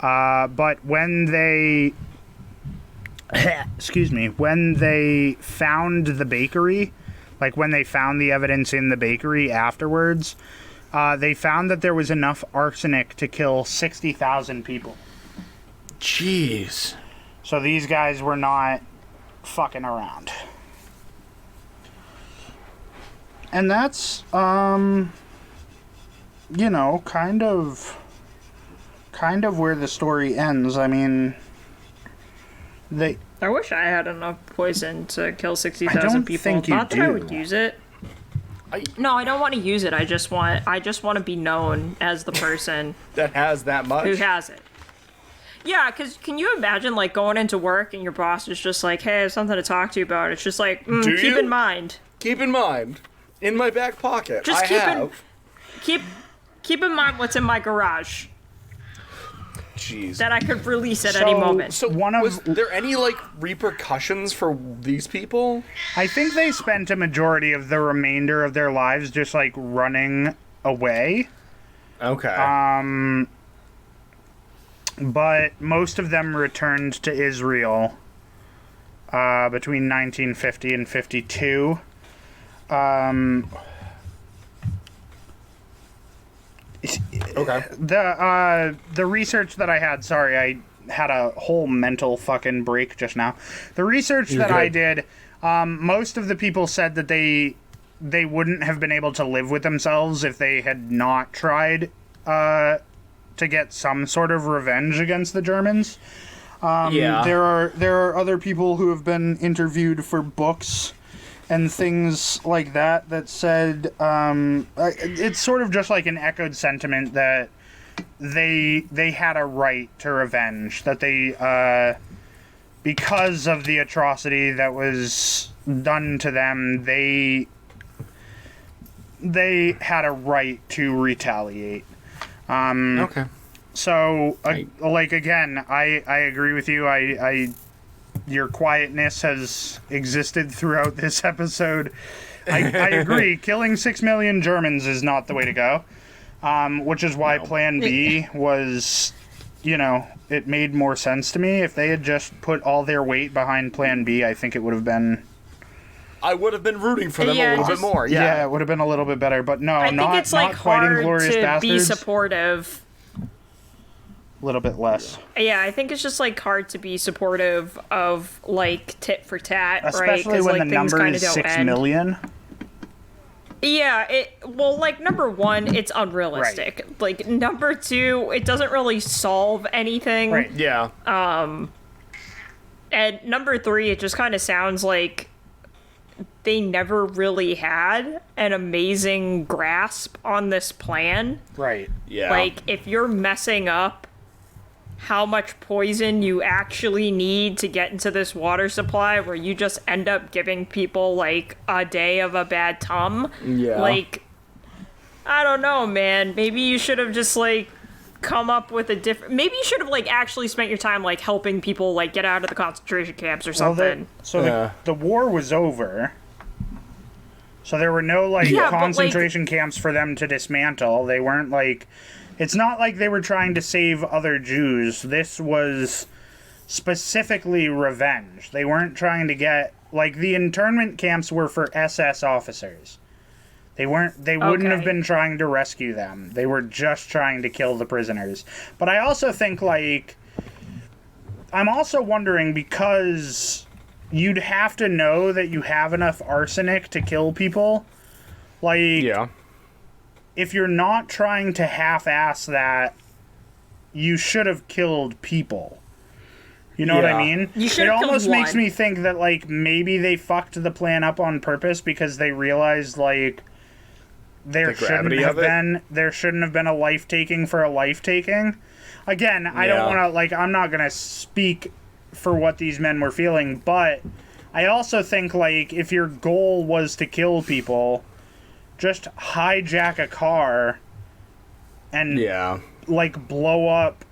But when they... when they found the bakery, like when they found the evidence in the bakery afterwards, they found that there was enough arsenic to kill 60,000 people. Jeez. So these guys were not fucking around. And that's, kind of where the story ends. I mean, I wish I had enough poison to kill I 60,000 don't people. think you Not that I do. would use it. No, I don't want to use it. I just want to be known as the person That has that much? who has it. Yeah, because can you imagine, like, going into work and your boss is just like, hey, I have something to talk to you about. It's just like, Do keep you? in mind. Keep in mind, in my back pocket, Just I have... keep in mind what's in my garage. Jeez. that I could release at any moment. So was there any, like, repercussions for these people? I think they spent a majority of the remainder of their lives just, like, running away. Okay. But most of them returned to Israel between 1950 and 52. Okay. The research that I had, sorry, I had a whole mental fucking break just now. The research that I did, most of the people said that they wouldn't have been able to live with themselves if they had not tried to get some sort of revenge against the Germans. Yeah. There are other people who have been interviewed for books and things like that that said it's sort of just like an echoed sentiment that they had a right to revenge, that they because of the atrocity that was done to them, they had a right to retaliate. Okay. So, like, again, I agree with you. Your quietness has existed throughout this episode. I agree. Killing 6 million Germans is not the way to go, which is why Plan B was, it made more sense to me. If they had just put all their weight behind Plan B, I think it would have been... I would have been rooting for them a little bit more. Yeah, it would have been a little bit better. But no, I think it's like not quite hard Inglorious to Bastards. be supportive. A little bit less. Yeah, I think it's just like hard to be supportive of like tit for tat, right? Especially when like, the number is 6 million. Yeah, like, number one, it's unrealistic. Right. Like, number two, it doesn't really solve anything. Right. Yeah. And number three, it just kind of sounds like they never really had an amazing grasp on this plan. Right. Yeah. Like, if you're messing up how much poison you actually need to get into this water supply where you just end up giving people, like, a day of a bad tum. Yeah. Like, I don't know, man. Maybe you should have just, like, come up with a different... Maybe you should have, like, actually spent your time, like, helping people, like, get out of the concentration camps or something. The war was over. So there were no, like, concentration camps for them to dismantle. They weren't, like... It's not like they were trying to save other Jews. This was specifically revenge. They weren't trying to get... Like, the internment camps were for SS officers. They wouldn't have been trying to rescue them. They were just trying to kill the prisoners. But I also think, like... I'm also wondering, because you'd have to know that you have enough arsenic to kill people. Like... Yeah. If you're not trying to half-ass that, you should have killed people. You know what I mean? You should have It almost killed makes me think that, like, maybe they fucked the plan up on purpose because they realized, like, there shouldn't have been a life-taking for a life-taking. Again, I don't want to, like, I'm not going to speak for what these men were feeling, but I also think, like, if your goal was to kill people... Just hijack a car and, like, blow up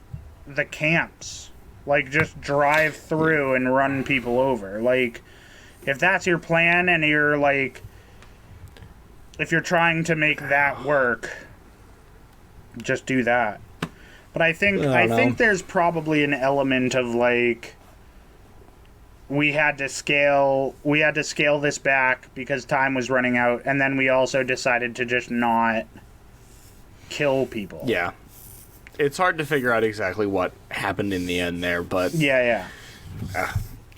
the camps. Like, just drive through and run people over. Like, if that's your plan and you're, like... If you're trying to make that work, just do that. But I think there's probably an element of, like... We had to scale this back because time was running out, and then we also decided to just not kill people. Yeah. It's hard to figure out exactly what happened in the end there, but... Yeah.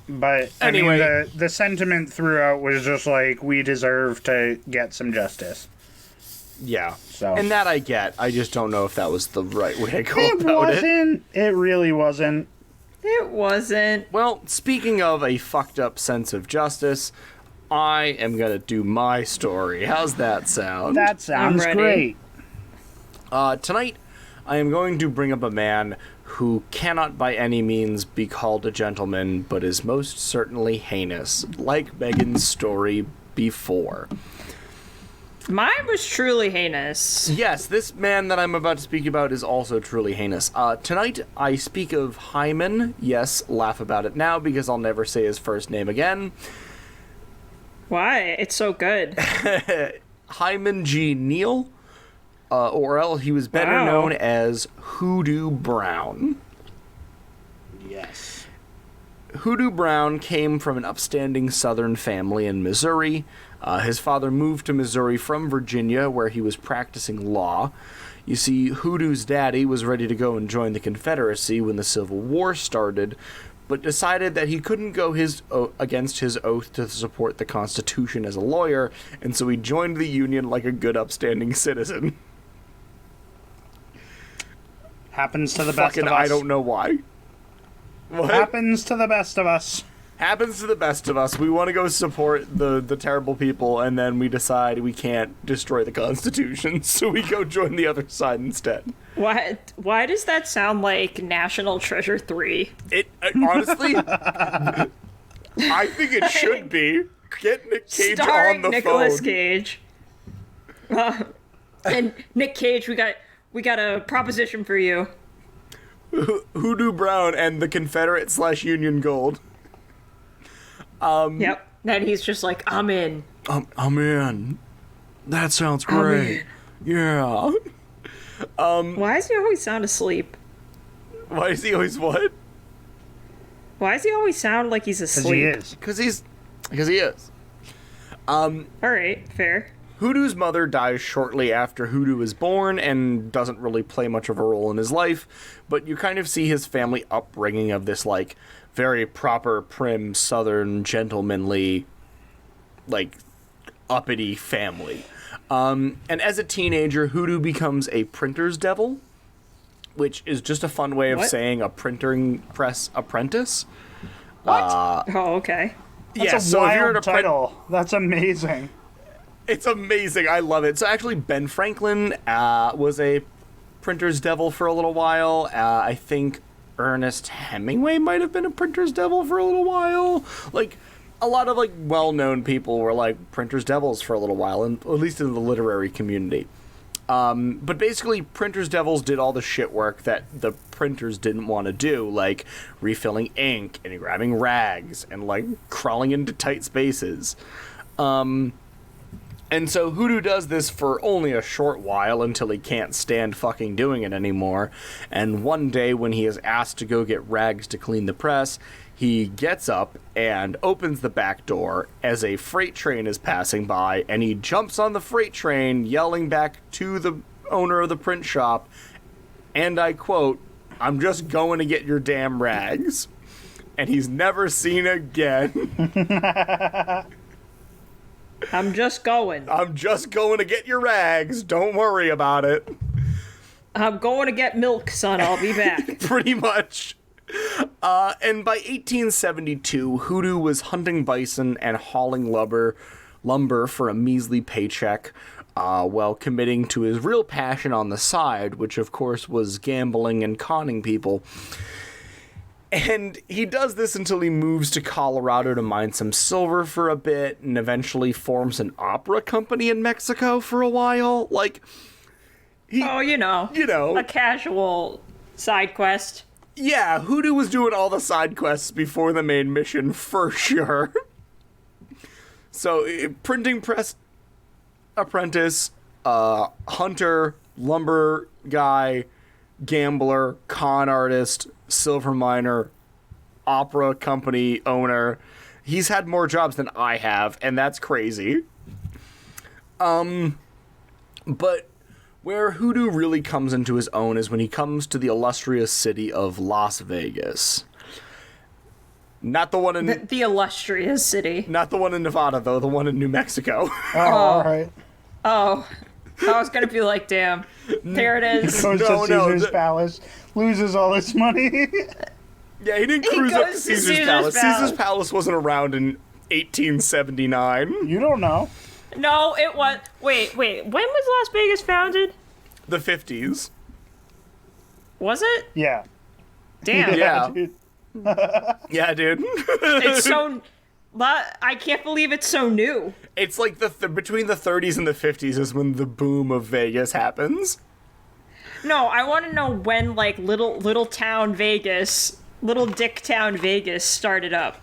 But, anyway, I mean, the sentiment throughout was just like, we deserve to get some justice. Yeah. So. And that I get. I just don't know if that was the right way to go about it. It wasn't. It really wasn't. It wasn't. Well, speaking of a fucked up sense of justice, I am going to do my story. How's that sound? That sounds great. Tonight, I am going to bring up a man who cannot by any means be called a gentleman, but is most certainly heinous, like Meghan's story before. Mine was truly heinous. Yes, this man that I'm about to speak about is also truly heinous. Tonight, I speak of Hyman. Yes, laugh about it now, because I'll never say his first name again. Why? It's so good. Hyman G. Neal, or else he was better known as Hoodoo Brown. Yes. Hoodoo Brown came from an upstanding Southern family in Missouri. His father moved to Missouri from Virginia, where he was practicing law. You see, Hoodoo's daddy was ready to go and join the Confederacy when the Civil War started, but decided that he couldn't go against his oath to support the Constitution as a lawyer, and so he joined the Union like a good upstanding citizen. Happens to the best of us. I don't know why. What? Happens to the best of us. Happens to the best of us. We want to go support the terrible people, and then we decide we can't destroy the Constitution, so we go join the other side instead. Why does that sound like National Treasure 3? It honestly, I think it should be. Get Nick Cage Starring on the Nicolas phone. Cage. And Nick Cage, we got a proposition for you. Hoodoo Brown and the Confederate / Union Gold. Yep. Then he's just like, I'm in. I'm in. That sounds great. Yeah. Why does he always sound asleep? Why is he always what? Why does he always sound like he's Because asleep? he is. Because he is. Alright, fair. Hoodoo's mother dies shortly after Hoodoo is born and doesn't really play much of a role in his life, but you kind of see his family upbringing of this, like, very proper, prim, southern, gentlemanly, like, uppity family. And as a teenager, Hoodoo becomes a printer's devil, which is just a fun way of saying a printing press apprentice. What? Oh, okay. That's a wild title. That's amazing. It's amazing. I love it. So actually, Ben Franklin was a printer's devil for a little while. I think Ernest Hemingway might have been a printer's devil for a little while. Like, a lot of, like, well-known people were, like, printer's devils for a little while, and at least in the literary community. But basically, printer's devils did all the shit work that the printers didn't want to do, like refilling ink and grabbing rags and, like, crawling into tight spaces. And so Hoodoo does this for only a short while until he can't stand fucking doing it anymore. And one day when he is asked to go get rags to clean the press, he gets up and opens the back door as a freight train is passing by, and he jumps on the freight train, yelling back to the owner of the print shop, and I quote, "I'm just going to get your damn rags." And he's never seen again. I'm just going. I'm just going to get your rags. Don't worry about it. I'm going to get milk, son. I'll be back. Pretty much. And by 1872, Hoodoo was hunting bison and hauling lumber for a measly paycheck, while committing to his real passion on the side, which of course was gambling and conning people. And he does this until he moves to Colorado to mine some silver for a bit, and eventually forms an opera company in Mexico for a while. Like, you know, a casual side quest. Yeah, Hoodoo was doing all the side quests before the main mission, for sure. So, printing press apprentice, hunter, lumber guy, gambler, con artist, silver miner, opera company owner. He's had more jobs than I have, and that's crazy. But where Hoodoo really comes into his own is when he comes to the illustrious city of Las Vegas. Not the one in... The illustrious city. Not the one in Nevada, though. The one in New Mexico. Oh, all right. Oh, I was gonna be like, damn, there it is. Goes to Caesar's Palace, loses all his money. Yeah, he didn't cruise up to goes to Caesar's Palace. Caesar's Palace wasn't around in 1879. You don't know. No, it was. Wait. When was Las Vegas founded? The 50s. Was it? Yeah. Damn. Yeah. Dude. Yeah, dude. It's so. I can't believe it's so new. It's like between the 30s and the 50s is when the boom of Vegas happens. No, I want to know when, like, little town Vegas, little dick town Vegas started up.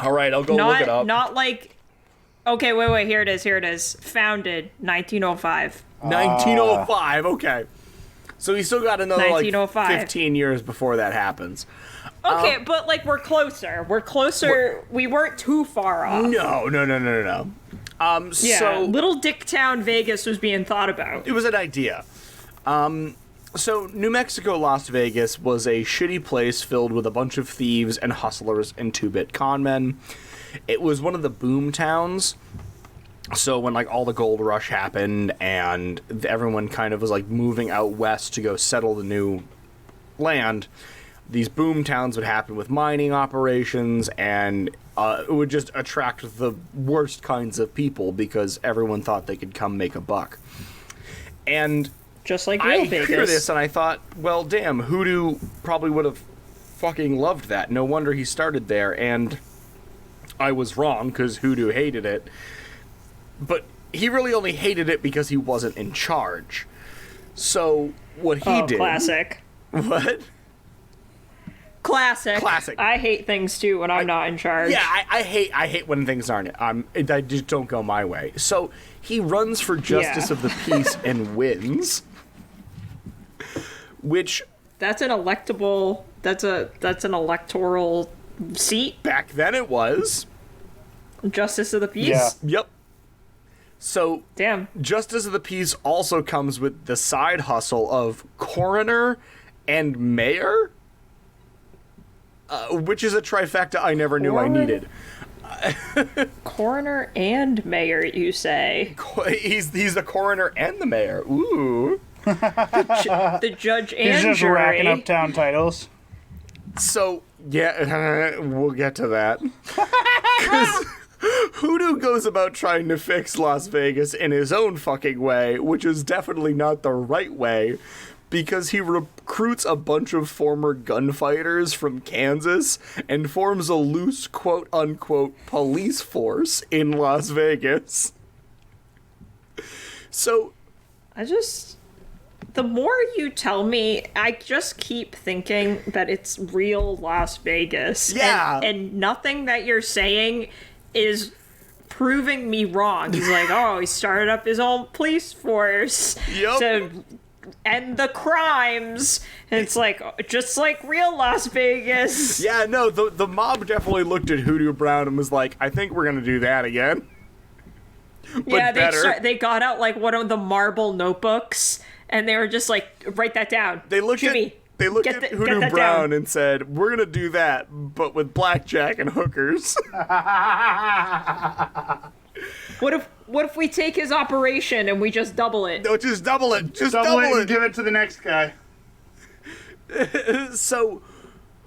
All right, I'll go look it up. Not like... Okay, wait, here it is. Founded 1905. 1905, okay. So we still got another, like, 1905. 15 years before that happens. Okay, but, like, we're closer. We weren't too far off. No. Yeah, So Little Dick Town Vegas was being thought about. it was an idea. So New Mexico, Las Vegas was a shitty place filled with a bunch of thieves and hustlers and two-bit con men. It was one of the boom towns. So when, like, all the gold rush happened and everyone kind of was, like, moving out west to go settle the new land, these boom towns would happen with mining operations, and it would just attract the worst kinds of people because everyone thought they could come make a buck. And just like real I Vegas. hear this and I thought, well, damn, Hoodoo probably would have fucking loved that. No wonder he started there, and I was wrong because Hoodoo hated it. But he really only hated it because he wasn't in charge. So what he did... Classic. What? Classic. I hate things too when I'm not in charge. Yeah, I hate when things aren't. I just don't go my way. So he runs for justice of the peace and wins, which that's an electable. That's an electoral seat. Back then it was Justice of the peace. Yeah. Yep. So damn. Justice of the peace also comes with the side hustle of coroner and mayor. Which is a trifecta I never knew I needed. Coroner and mayor, you say? He's the coroner and the mayor. Ooh. The judge and He's just jury. racking up town titles. So, yeah, we'll get to that. Because Hoodoo goes about trying to fix Las Vegas in his own fucking way, which is definitely not the right way. Because he recruits a bunch of former gunfighters from Kansas and forms a loose quote-unquote police force in Las Vegas. So... The more you tell me, I just keep thinking that it's real Las Vegas. Yeah. And nothing that you're saying is proving me wrong. He's like, he started up his own police force to end the crimes. And it's like, just like real Las Vegas. Yeah, no, the mob definitely looked at Hoodoo Brown and was like, I think we're going to do that again. But they got out like one of the marble notebooks, and they were just like, write that down. They looked Jimmy, at Hoodoo Brown and said, we're going to do that, but with blackjack and hookers. What if we take his operation and we just double it? No, just double it. Just double it and give it to the next guy. So,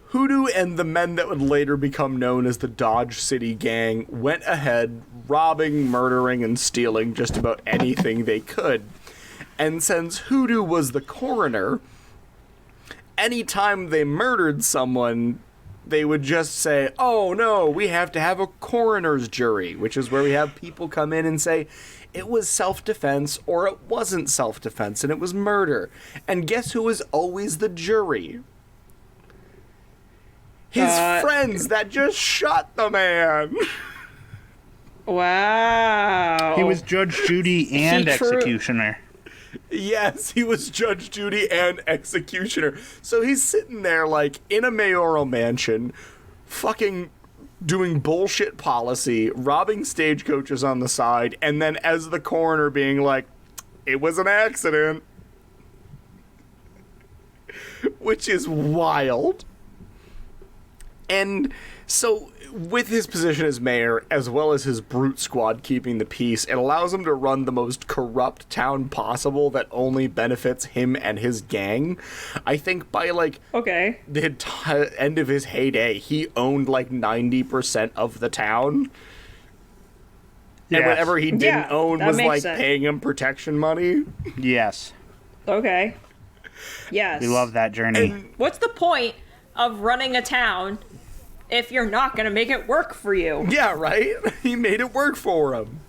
Hoodoo and the men that would later become known as the Dodge City Gang went ahead robbing, murdering, and stealing just about anything they could. And since Hoodoo was the coroner, anytime they murdered someone, they would just say, oh no, we have to have a coroner's jury, which is where we have people come in and say, it was self-defense or it wasn't self-defense and it was murder. And guess who was always the jury? His friends that just shot the man. Wow. He was Judge Judy and executioner. Yes, he was Judge Judy and executioner. So he's sitting there, like, in a mayoral mansion, fucking doing bullshit policy, robbing stagecoaches on the side, and then as the coroner being like, it was an accident. Which is wild. And so, with his position as mayor, as well as his brute squad keeping the peace, it allows him to run the most corrupt town possible that only benefits him and his gang. I think by, like, the end of his heyday, he owned, like, 90% of the town. Yes. And whatever he didn't own was, like, paying him protection money. Yes. Okay. Yes. We love that journey. What's the point of running a town if you're not gonna make it work for you. Yeah, right? He made it work for him.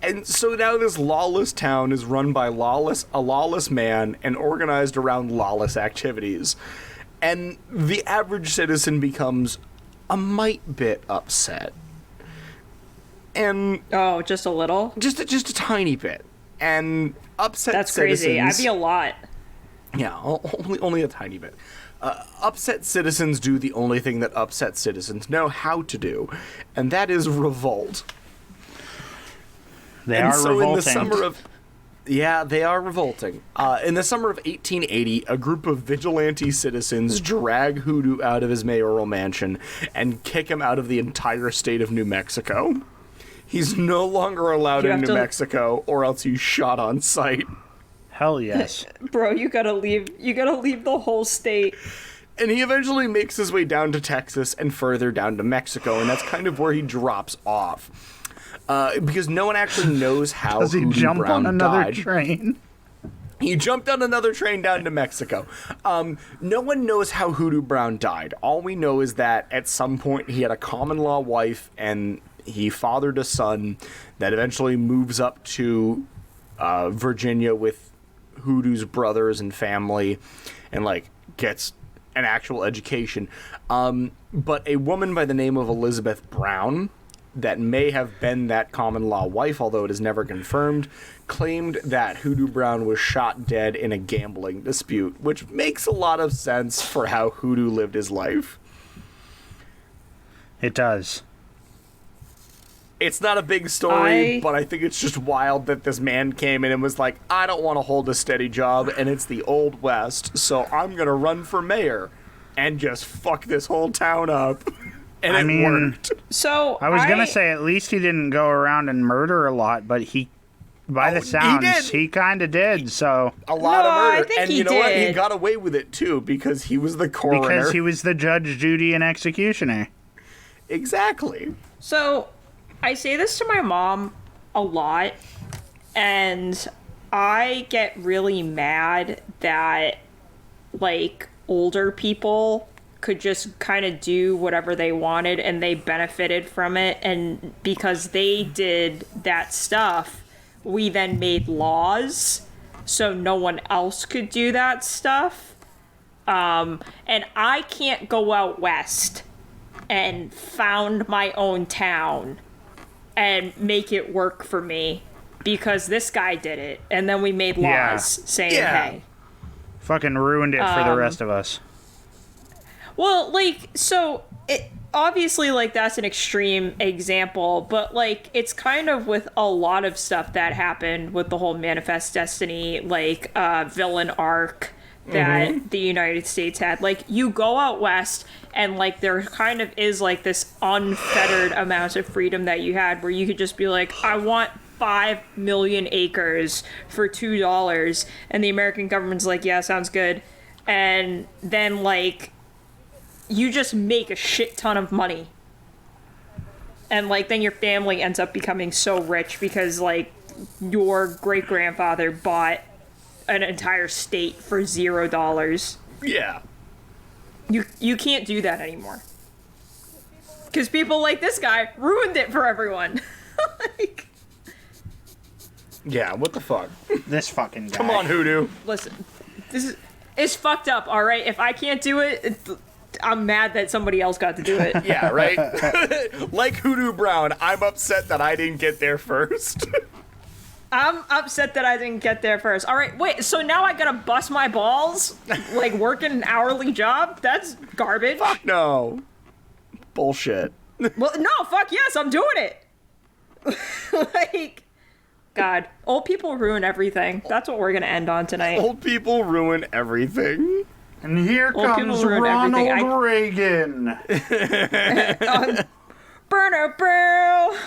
And so now this lawless town is run by a lawless man and organized around lawless activities. And the average citizen becomes a mite bit upset. And Oh, just a little? just a tiny bit. And upset That's citizens... crazy. I'd be a lot. Yeah, only a tiny bit. Upset citizens do the only thing that upset citizens know how to do, and that is revolt. They are revolting. In the summer of... Yeah, they are revolting. In the summer of 1880, a group of vigilante citizens drag Hoodoo out of his mayoral mansion and kick him out of the entire state of New Mexico. He's no longer allowed in New Mexico, or else he's shot on sight. Hell yes. Bro, you gotta leave the whole state. And he eventually makes his way down to Texas and further down to Mexico, and that's kind of where he drops off. Because no one actually knows how Does he Hoodoo jump Brown on another died. train? He jumped on another train down to Mexico. No one knows how Hoodoo Brown died. All we know is that at some point he had a common law wife and he fathered a son that eventually moves up to Virginia with Hoodoo's brothers and family and like gets an actual education. But a woman by the name of Elizabeth Brown, that may have been that common law wife, although it is never confirmed, claimed that Hoodoo Brown was shot dead in a gambling dispute, which makes a lot of sense for how Hoodoo lived his life. It does. It's not a big story, but I think it's just wild that this man came in and was like, I don't want to hold a steady job, and it's the Old West, so I'm going to run for mayor and just fuck this whole town up. And it worked. So I was gonna say at least he didn't go around and murder a lot, but by the sounds, he kind of did. So a lot of murder, I think and he you know what? did. He got away with it too because he was the coroner. Because he was the judge, jury, and executioner. Exactly. So I say this to my mom a lot, and I get really mad that like older people could just kind of do whatever they wanted and they benefited from it, and because they did that stuff, we then made laws so no one else could do that stuff. And I can't go out west and found my own town and make it work for me because this guy did it, and then we made laws saying, hey. Fucking ruined it for the rest of us. Well, like, so, it obviously, like, that's an extreme example, but, like, it's kind of with a lot of stuff that happened with the whole Manifest Destiny, like, villain arc that the United States had. Like, you go out west, and, like, there kind of is, like, this unfettered amount of freedom that you had where you could just be like, I want 5 million acres for $2, and the American government's like, yeah, sounds good. And then, like, you just make a shit ton of money. And, like, then your family ends up becoming so rich because, like, your great-grandfather bought an entire state for $0. Yeah. You can't do that anymore. Because people like this guy ruined it for everyone. Like, yeah, what the fuck? This fucking guy. Come on, Hoodoo. listen, it's fucked up, alright? If I can't do it, I'm mad that somebody else got to do it. Yeah, right? Like Hoodoo Brown, I'm upset that I didn't get there first. I'm upset that I didn't get there first. Alright, wait, so now I gotta bust my balls? Like, working an hourly job? That's garbage. Fuck no. Bullshit. Well, no, fuck yes, I'm doing it. Like, God, old people ruin everything. That's what we're gonna end on tonight. Old people ruin everything. And here Old comes people ruin Ronald everything. Reagan. Burner Brew!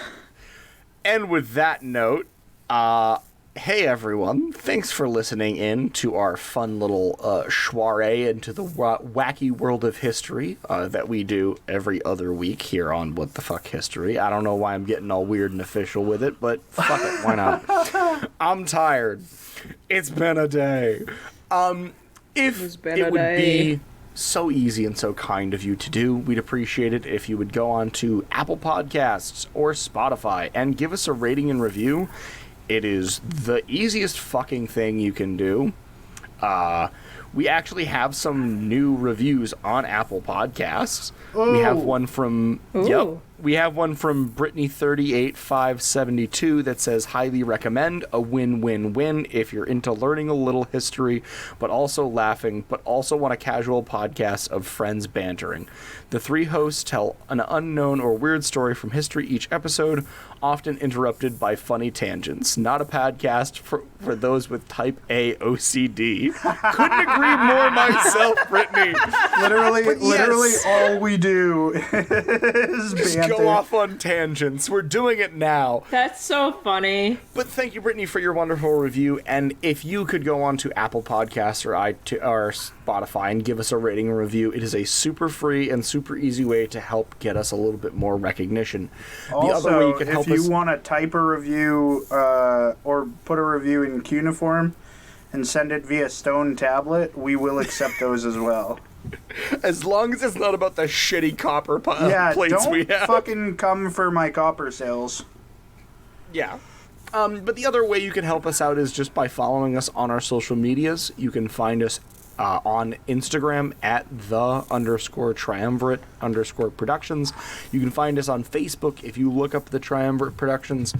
And with that note, hey everyone, thanks for listening in to our fun little soiree into the wacky world of history that we do every other week here on What the Fuck History. I don't know why I'm getting all weird and official with it, but fuck it, why not? I'm tired. It's been a day. If It's been it a would day. be so easy and so kind of you to do. We'd appreciate it if you would go on to Apple Podcasts or Spotify and give us a rating and review. It is the easiest fucking thing you can do. We actually have some new reviews on Apple Podcasts. Ooh. We have one from... Ooh. Yep. We have one from Brittany38572 that says, highly recommend, a win-win-win if you're into learning a little history, but also laughing, but also want a casual podcast of friends bantering. The three hosts tell an unknown or weird story from history each episode, often interrupted by funny tangents. Not a podcast for those with type A OCD. Couldn't agree more myself, Brittany. Literally all we do is banter. Go off on tangents. We're doing it now. That's so funny. But thank you, Brittany, for your wonderful review. And if you could go on to Apple Podcasts or Spotify and give us a rating and review, it is a super free and super easy way to help get us a little bit more recognition. Also, the other way you can help if you want to type a review or put a review in cuneiform and send it via stone tablet, we will accept those as well. As long as it's not about the shitty copper plates we have. Don't fucking come for my copper sales. Yeah. But the other way you can help us out is just by following us on our social medias. You can find us on Instagram at _triumvirate_productions. You can find us on Facebook if you look up the Triumvirate Productions.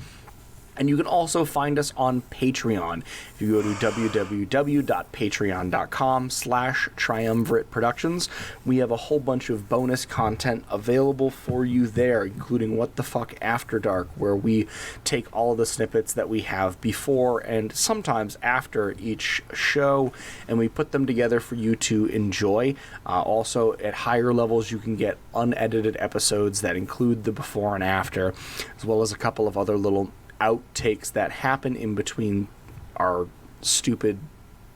And you can also find us on Patreon. If you go to www.patreon.com/Triumvirate Productions, we have a whole bunch of bonus content available for you there, including What the Fuck After Dark, where we take all of the snippets that we have before and sometimes after each show, and we put them together for you to enjoy. Also, at higher levels, you can get unedited episodes that include the before and after, as well as a couple of other little outtakes that happen in between our stupid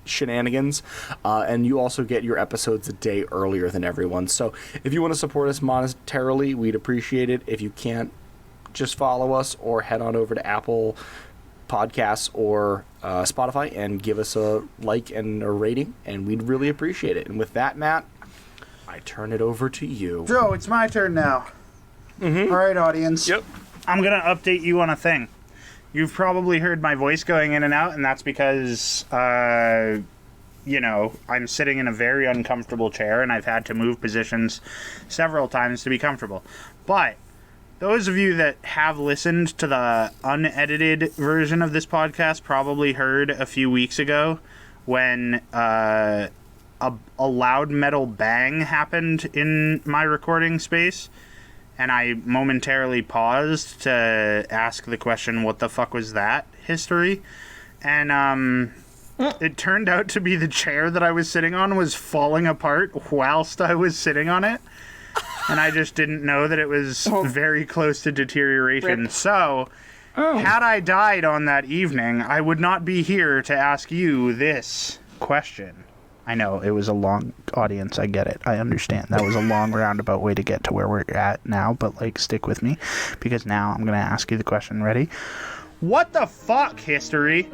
shenanigans, and you also get your episodes a day earlier than everyone. So if you want to support us monetarily, we'd appreciate it. If you can't, just follow us or head on over to Apple Podcasts or Spotify and give us a like and a rating, and we'd really appreciate it. And with that, Matt, I turn it over to you. Joe, it's my turn now. Mm-hmm. All right, audience. Yep. I'm going to update you on a thing. You've probably heard my voice going in and out, and that's because, I'm sitting in a very uncomfortable chair, and I've had to move positions several times to be comfortable. But those of you that have listened to the unedited version of this podcast probably heard a few weeks ago when a loud metal bang happened in my recording space. And I momentarily paused to ask the question, what the fuck was that, history? And it turned out to be the chair that I was sitting on was falling apart whilst I was sitting on it. And I just didn't know that it was very close to deterioration. Rip. So, had I died on that evening, I would not be here to ask you this question. I know, it was a long audience, I get it, I understand. That was a long roundabout way to get to where we're at now, but, stick with me, because now I'm going to ask you the question. Ready? What the fuck, history?